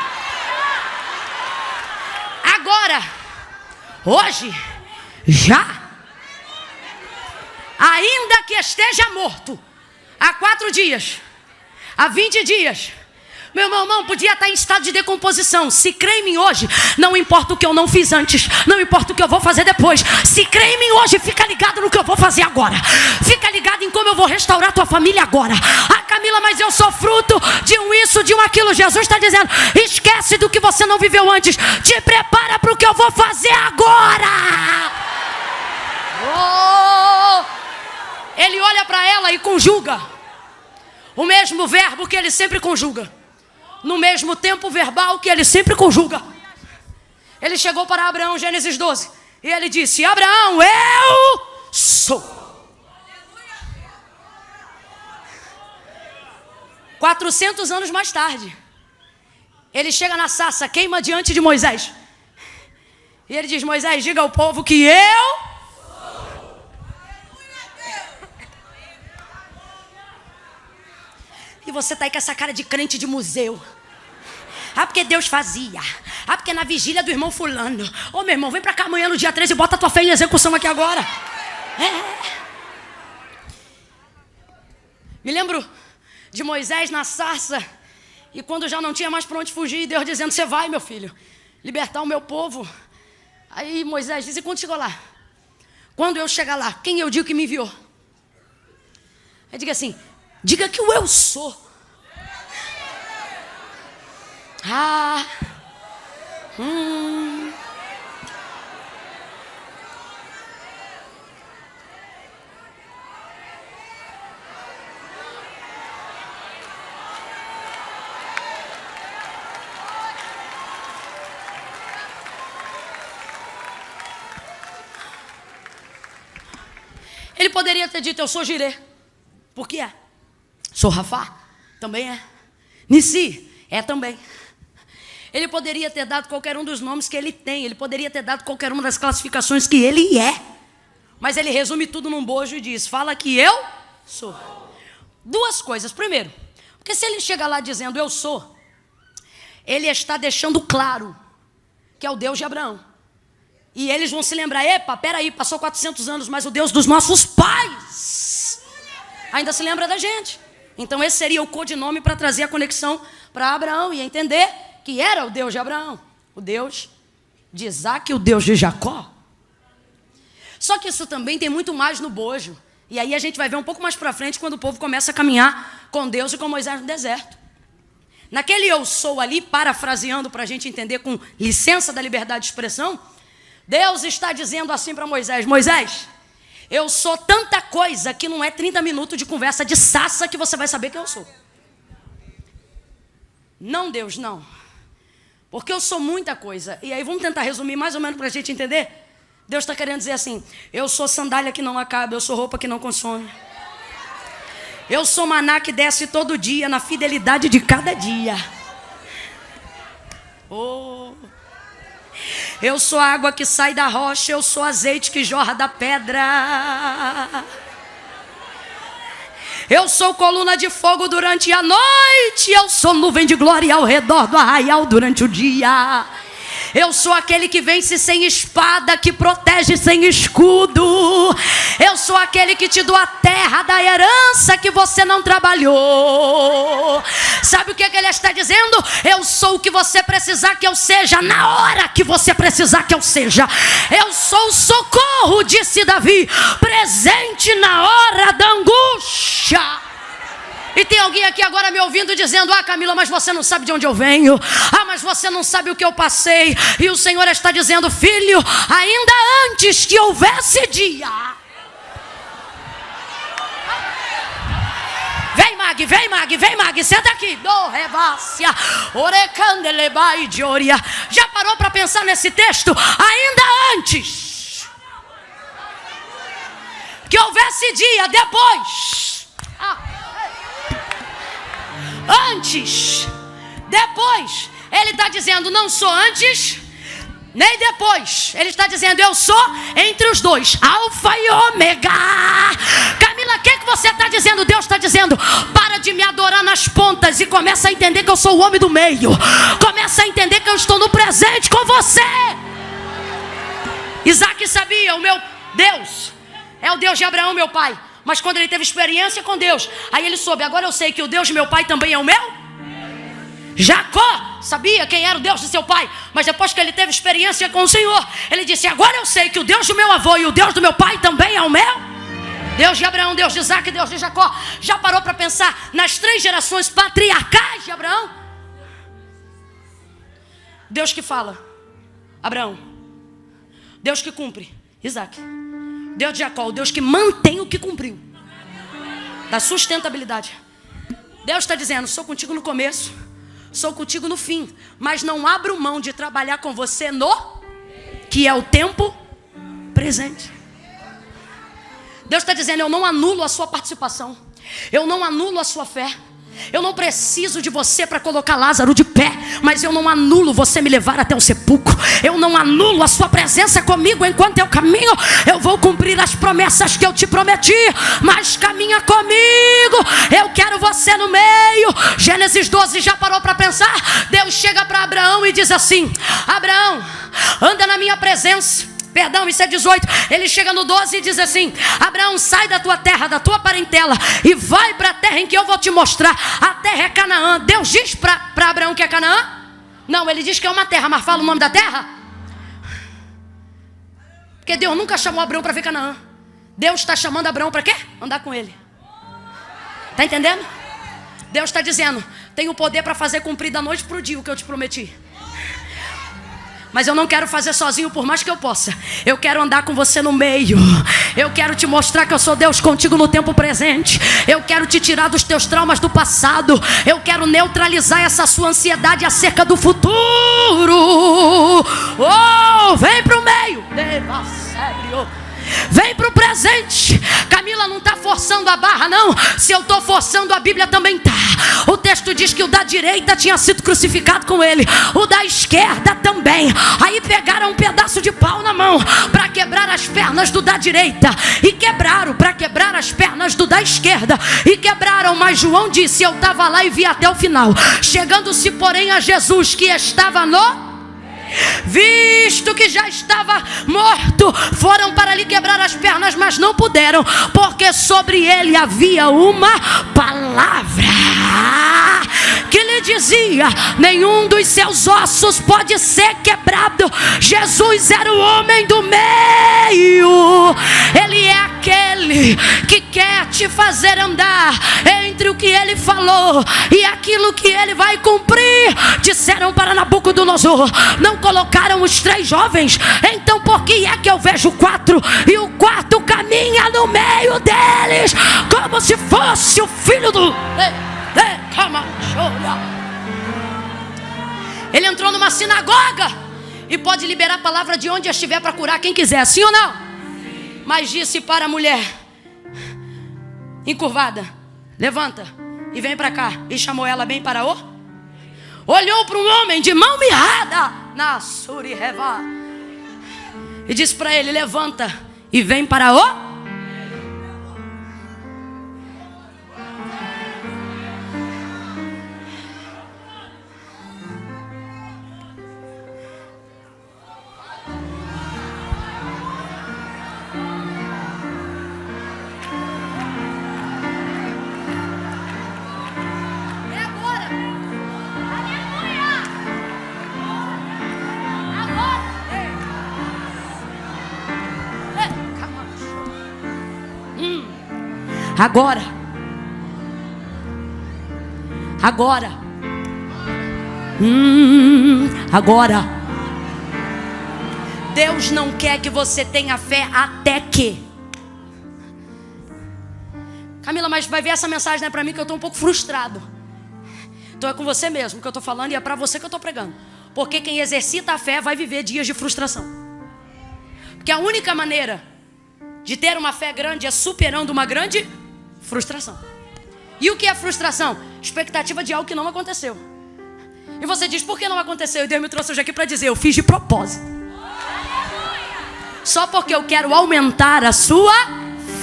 Agora, hoje, já. Ainda que esteja morto há 4 dias, há 20 dias, meu irmão podia estar em estado de decomposição. Se crê em mim hoje, não importa o que eu não fiz antes, não importa o que eu vou fazer depois. Se crê em mim hoje, fica ligado no que eu vou fazer agora. Fica ligado em como eu vou restaurar tua família agora. Ah, Camila, mas eu sou fruto de um isso, de um aquilo. Jesus está dizendo: esquece do que você não viveu antes. Te prepara para o que eu vou fazer agora. Ele olha para ela e conjuga o mesmo verbo que ele sempre conjuga, no mesmo tempo verbal que ele sempre conjuga. Ele chegou para Abraão, Gênesis 12, e ele disse: Abraão, eu sou. 400 anos mais tarde, ele chega na sarça, queima diante de Moisés, e ele diz: Moisés, diga ao povo que eu... E você está aí com essa cara de crente de museu. Ah, porque Deus fazia. Ah, porque na vigília do irmão fulano. Ô, meu irmão, vem para cá amanhã no dia 13 e bota a tua fé em execução aqui agora. Me lembro de Moisés na sarça, e quando já não tinha mais para onde fugir, Deus dizendo: você vai, meu filho, libertar o meu povo. Aí Moisés diz: e quando chegou lá? Quando eu chegar lá, quem eu digo que me enviou? Aí diga assim: diga que o eu sou. Ele poderia ter dito: eu sou Jirê. Por que é? Sou Rafá? Também é. Nissi? É também. Ele poderia ter dado qualquer um dos nomes que ele tem. Ele poderia ter dado qualquer uma das classificações que ele é. Mas ele resume tudo num bojo e diz: fala que eu sou. 2 coisas. Primeiro, porque se ele chega lá dizendo eu sou, ele está deixando claro que é o Deus de Abraão. E eles vão se lembrar: epa, peraí, passou 400 anos, mas o Deus dos nossos pais ainda se lembra da gente. Então esse seria o codinome para trazer a conexão para Abraão e entender que era o Deus de Abraão, o Deus de Isaac e o Deus de Jacó. Só que isso também tem muito mais no bojo. E aí a gente vai ver um pouco mais para frente, quando o povo começa a caminhar com Deus e com Moisés no deserto. Naquele eu sou ali, parafraseando para a gente entender com licença da liberdade de expressão, Deus está dizendo assim para Moisés: Moisés, eu sou tanta coisa que não é 30 minutos de conversa de sassa que você vai saber que eu sou. Não, Deus, não. Porque eu sou muita coisa. E aí vamos tentar resumir mais ou menos para a gente entender. Deus está querendo dizer assim: eu sou sandália que não acaba, eu sou roupa que não consome. Eu sou maná que desce todo dia, na fidelidade de cada dia. Eu sou água que sai da rocha, eu sou azeite que jorra da pedra. Eu sou coluna de fogo durante a noite, eu sou nuvem de glória ao redor do arraial durante o dia. Eu sou aquele que vence sem espada, que protege sem escudo. Eu sou aquele que te dou a terra da herança que você não trabalhou. Sabe o que ele está dizendo? Eu sou o que você precisar que eu seja, na hora que você precisar que eu seja. Eu sou o socorro, disse Davi, presente na hora da angústia. E tem alguém aqui agora me ouvindo dizendo: ah, Camila, mas você não sabe de onde eu venho. Ah, mas você não sabe o que eu passei. E o Senhor está dizendo: filho, ainda antes que houvesse dia. Vem, Mag, vem, Mag, vem, Mag, senta aqui. Do revácia, orecandelebai de oria. Já parou para pensar nesse texto? Ainda antes que houvesse dia, depois. Antes, depois. Ele está dizendo: não sou antes, nem depois. Ele está dizendo: eu sou entre os dois, alfa e ômega. Camila, o que você está dizendo? Deus está dizendo: para de me adorar nas pontas e começa a entender que eu sou o homem do meio. Começa a entender que eu estou no presente com você. Isaac sabia: o meu Deus é o Deus de Abraão, meu pai. Mas quando ele teve experiência com Deus, aí ele soube: agora eu sei que o Deus de meu pai também é o meu. Jacó sabia quem era o Deus de seu pai, mas depois que ele teve experiência com o Senhor, ele disse: agora eu sei que o Deus do meu avô e o Deus do meu pai também é o meu. Deus de Abraão, Deus de Isaac, Deus de Jacó. Já parou para pensar nas 3 gerações patriarcais de Abraão? Deus que fala, Abraão. Deus que cumpre, Isaac. Deus de Jacó, o Deus que mantém o que cumpriu, da sustentabilidade. Deus está dizendo: sou contigo no começo, sou contigo no fim, mas não abro mão de trabalhar com você no que é o tempo presente. Deus está dizendo: eu não anulo a sua participação, eu não anulo a sua fé. Eu não preciso de você para colocar Lázaro de pé, mas eu não anulo você me levar até o sepulcro. Eu não anulo a sua presença comigo enquanto eu caminho. Eu vou cumprir as promessas que eu te prometi, mas caminha comigo. Eu quero você no meio. Gênesis 12, já parou para pensar? Deus chega para Abraão e diz assim: Abraão, anda na minha presença. Perdão, isso é 18. Ele chega no 12 e diz assim: Abraão, sai da tua terra, da tua parentela, e vai para a terra em que eu vou te mostrar. A terra é Canaã. Deus diz para Abraão que é Canaã? Não, ele diz que é uma terra, mas fala o nome da terra? Porque Deus nunca chamou Abraão para ver Canaã. Deus está chamando Abraão para quê? Andar com ele. Está entendendo? Deus está dizendo: tenho poder para fazer cumprir da noite para o dia o que eu te prometi. Mas eu não quero fazer sozinho, por mais que eu possa. Eu quero andar com você no meio. Eu quero te mostrar que eu sou Deus contigo no tempo presente. Eu quero te tirar dos teus traumas do passado. Eu quero neutralizar essa sua ansiedade acerca do futuro. Oh, vem pro meio. Vem pro presente. Camila não está forçando a barra, não. Se eu estou forçando, a Bíblia também está. O texto diz que o da direita tinha sido crucificado com ele, o da esquerda também. Aí pegaram um pedaço de pau na mão para quebrar as pernas do da direita, e quebraram para quebrar as pernas do da esquerda, e quebraram. Mas João disse: eu estava lá e vi até o final. Chegando-se porém a Jesus, que estava no... visto que já estava morto, foram para lhe quebrar as pernas, mas não puderam, porque sobre ele havia uma palavra que lhe dizia: nenhum dos seus ossos pode ser quebrado. Jesus era o homem do meio. Ele é aquele que quer te fazer andar entre o que ele falou e aquilo que ele vai cumprir. Disseram para Nabucodonosor: não colocaram os 3 jovens? Então por que é que eu vejo 4 e o 4 caminha no meio deles como se fosse o filho do... Ele entrou numa sinagoga e pode liberar a palavra de onde estiver para curar quem quiser, sim ou não? Sim. Mas disse para a mulher encurvada: levanta e vem para cá. E chamou ela bem para o... olhou para um homem de mão mirrada na Surihevá e disse para ele: levanta e vem para o... Agora. Agora. Agora. Deus não quer que você tenha fé até que. Camila, mas vai ver essa mensagem, não é para mim, que eu estou um pouco frustrado. Então é com você mesmo que eu estou falando e é para você que eu estou pregando. Porque quem exercita a fé vai viver dias de frustração. Porque a única maneira de ter uma fé grande é superando uma grande frustração. E o que é frustração? Expectativa de algo que não aconteceu. E você diz, por que não aconteceu? E Deus me trouxe hoje aqui para dizer, eu fiz de propósito. Só porque eu quero aumentar a sua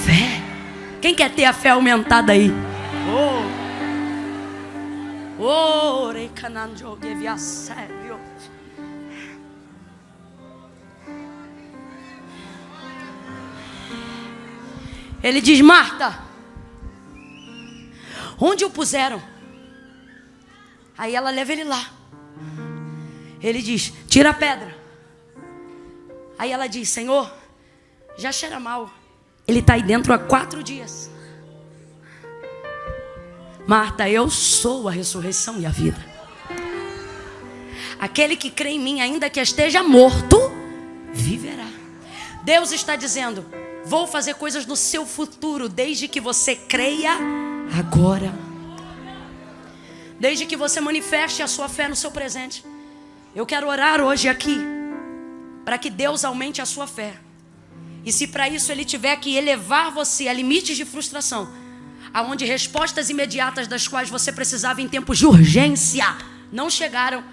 fé. Quem quer ter a fé aumentada aí? Ele diz, Marta, onde o puseram? Aí ela leva ele lá. Ele diz, tira a pedra. Aí ela diz, Senhor, já cheira mal. Ele está aí dentro há 4 dias. Marta, eu sou a ressurreição e a vida. Aquele que crê em mim, ainda que esteja morto, viverá. Deus está dizendo, vou fazer coisas no seu futuro, desde que você creia agora. Desde que você manifeste a sua fé no seu presente. Eu quero orar hoje aqui, para que Deus aumente a sua fé. E se para isso Ele tiver que elevar você a limites de frustração, aonde respostas imediatas das quais você precisava em tempos de urgência não chegaram,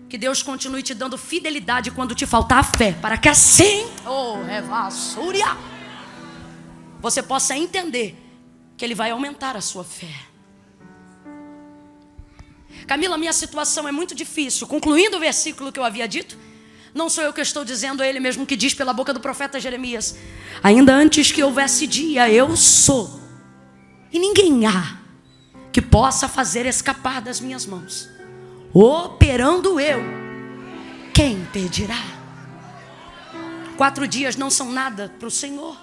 que Deus continue te dando fidelidade quando te faltar a fé, para que assim, você possa entender que Ele vai aumentar a sua fé. Camila, minha situação é muito difícil. Concluindo o versículo que eu havia dito, não sou eu que estou dizendo, é Ele mesmo que diz pela boca do profeta Jeremias, ainda antes que houvesse dia, eu sou, e ninguém há que possa fazer escapar das minhas mãos. Operando eu, quem impedirá? 4 dias não são nada para o Senhor.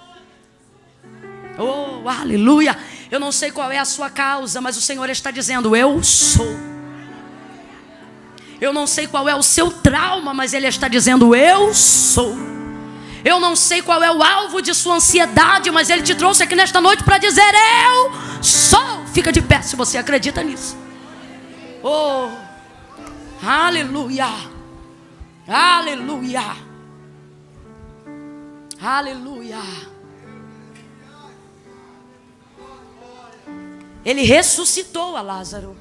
Oh, aleluia. Eu não sei qual é a sua causa, mas o Senhor está dizendo, eu sou. Eu não sei qual é o seu trauma, mas Ele está dizendo, eu sou. Eu não sei qual é o alvo de sua ansiedade, mas Ele te trouxe aqui nesta noite para dizer, eu sou. Fica de pé se você acredita nisso. Oh, aleluia. Aleluia. Aleluia. Ele ressuscitou a Lázaro.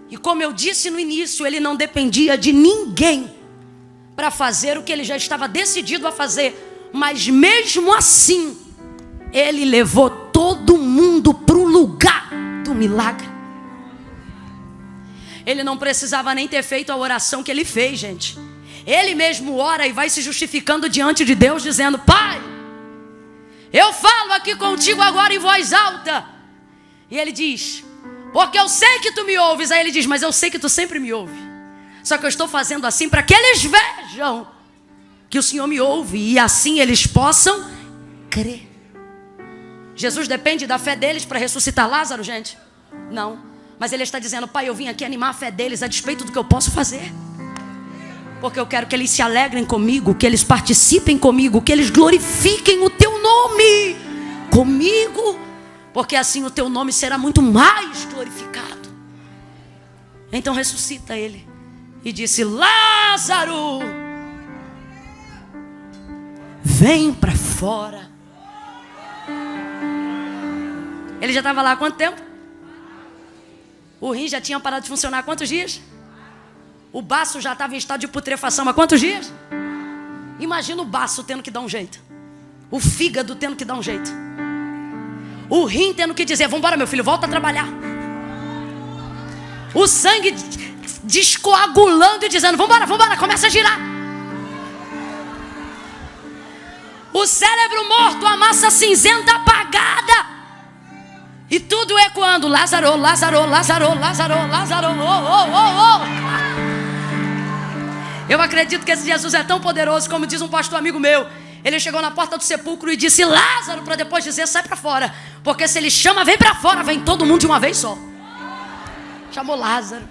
E como eu disse no início, Ele não dependia de ninguém para fazer o que Ele já estava decidido a fazer. Mas mesmo assim, Ele levou todo mundo para o lugar do milagre. Ele não precisava nem ter feito a oração que Ele fez, gente. Ele mesmo ora e vai se justificando diante de Deus, dizendo, Pai, eu falo aqui contigo agora em voz alta. E Ele diz, porque eu sei que tu me ouves. Aí Ele diz, mas eu sei que tu sempre me ouve. Só que eu estou fazendo assim para que eles vejam que o Senhor me ouve, e assim eles possam crer. Jesus depende da fé deles para ressuscitar Lázaro, gente? Não. Mas Ele está dizendo, Pai, eu vim aqui animar a fé deles a despeito do que eu posso fazer. Porque eu quero que eles se alegrem comigo, que eles participem comigo, que eles glorifiquem o teu nome comigo. Porque assim o teu nome será muito mais glorificado. Então ressuscita ele. E disse, Lázaro, vem para fora. Ele já estava lá há quanto tempo? O rim já tinha parado de funcionar há quantos dias? O baço já estava em estado de putrefação há quantos dias? Imagina o baço tendo que dar um jeito. O fígado tendo que dar um jeito. O rim tendo que dizer, vambora meu filho, volta a trabalhar. O sangue descoagulando e dizendo, vambora, vambora, começa a girar. O cérebro morto, a massa cinzenta apagada. E tudo ecoando, Lázaro, Lázaro, Lázaro, Lázaro, Lázaro, Eu acredito que esse Jesus é tão poderoso, como diz um pastor amigo meu. Ele chegou na porta do sepulcro e disse, Lázaro, para depois dizer, sai para fora. Porque se ele chama, vem para fora, vem todo mundo de uma vez só. Chamou Lázaro.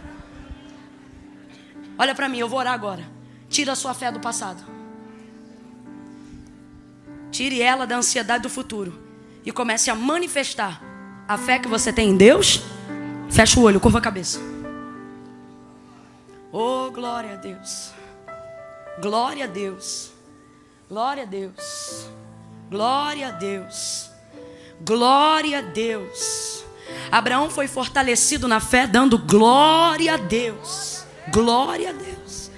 Olha para mim, eu vou orar agora. Tira a sua fé do passado. Tire ela da ansiedade do futuro. E comece a manifestar a fé que você tem em Deus. Fecha o olho, curva a cabeça. Oh, glória a Deus. Glória a Deus. Glória a Deus. Glória a Deus. Glória a Deus. Abraão foi fortalecido na fé, dando glória a Deus. Glória a Deus.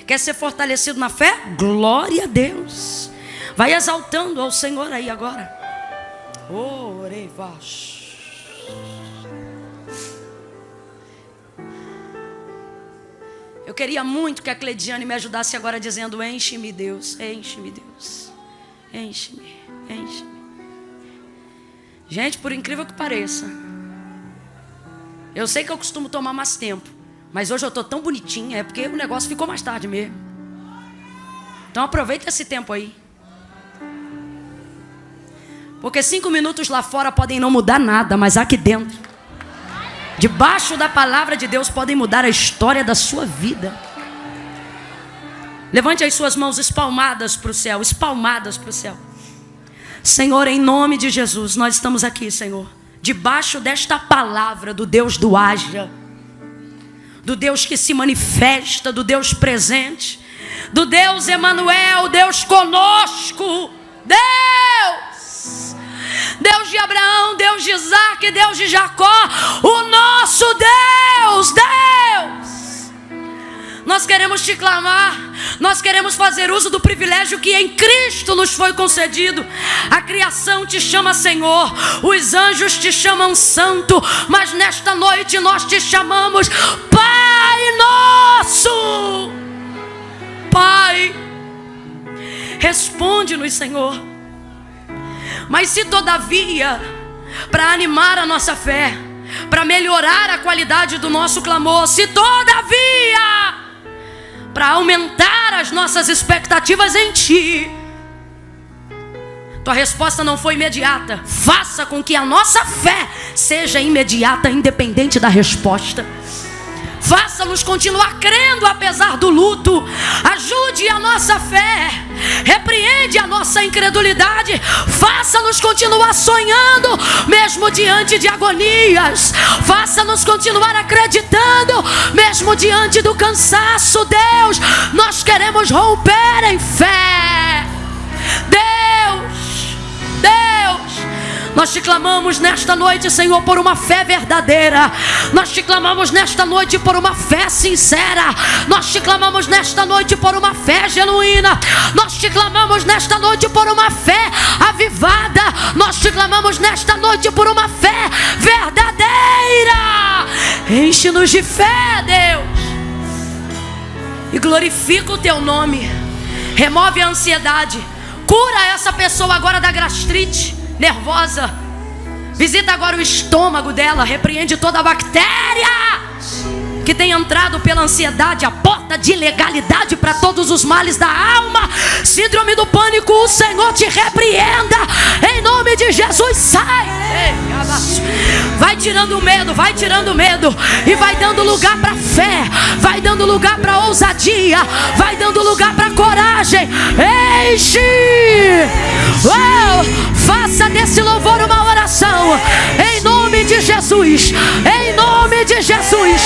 Quer ser fortalecido na fé? Glória a Deus. Vai exaltando ao Senhor aí agora. Eu queria muito que a Cleidiane me ajudasse agora dizendo: enche-me, Deus, enche-me, Deus, enche-me, enche-me. Gente, por incrível que pareça, eu sei que eu costumo tomar mais tempo, mas hoje eu estou tão bonitinha, é porque o negócio ficou mais tarde mesmo. Então aproveita esse tempo aí. Porque 5 minutos lá fora podem não mudar nada, mas aqui dentro, debaixo da palavra de Deus, podem mudar a história da sua vida. Levante as suas mãos espalmadas para o céu, espalmadas para o céu. Senhor, em nome de Jesus, nós estamos aqui, Senhor, debaixo desta palavra do Deus do haja, do Deus que se manifesta, do Deus presente, do Deus Emanuel, Deus conosco, Deus de Abraão, Deus de Isaac, Deus de Jacó, o nosso Deus. Nós queremos te clamar, nós queremos fazer uso do privilégio que em Cristo nos foi concedido. A criação te chama Senhor, os anjos te chamam Santo, mas nesta noite nós te chamamos Pai Nosso. Pai, responde-nos, Senhor. Mas se todavia, para animar a nossa fé, para melhorar a qualidade do nosso clamor, se todavia, para aumentar as nossas expectativas em Ti, tua resposta não foi imediata, faça com que a nossa fé seja imediata, independente da resposta. Faça-nos continuar crendo apesar do luto. Ajude a nossa fé. Repreende a nossa incredulidade. Faça-nos continuar sonhando mesmo diante de agonias. Faça-nos continuar acreditando mesmo diante do cansaço. Deus, nós queremos romper em fé. Deus, nós te clamamos nesta noite, Senhor, por uma fé verdadeira. Nós te clamamos nesta noite por uma fé sincera. Nós te clamamos nesta noite por uma fé genuína. Nós te clamamos nesta noite por uma fé avivada. Nós te clamamos nesta noite por uma fé verdadeira. Enche-nos de fé, Deus, e glorifica o teu nome. Remove a ansiedade. Cura essa pessoa agora da gastrite nervosa. Visita agora o estômago dela. Repreende toda a bactéria que tem entrado pela ansiedade, a porta de ilegalidade para todos os males da alma. Síndrome do pânico, o Senhor te repreenda em nome de Jesus. Sai. Vai tirando o medo, vai tirando o medo, e vai dando lugar para fé, vai dando lugar para ousadia, vai dando lugar para coragem. Enche. Faça desse louvor uma oração em nome de Jesus, em nome de Jesus.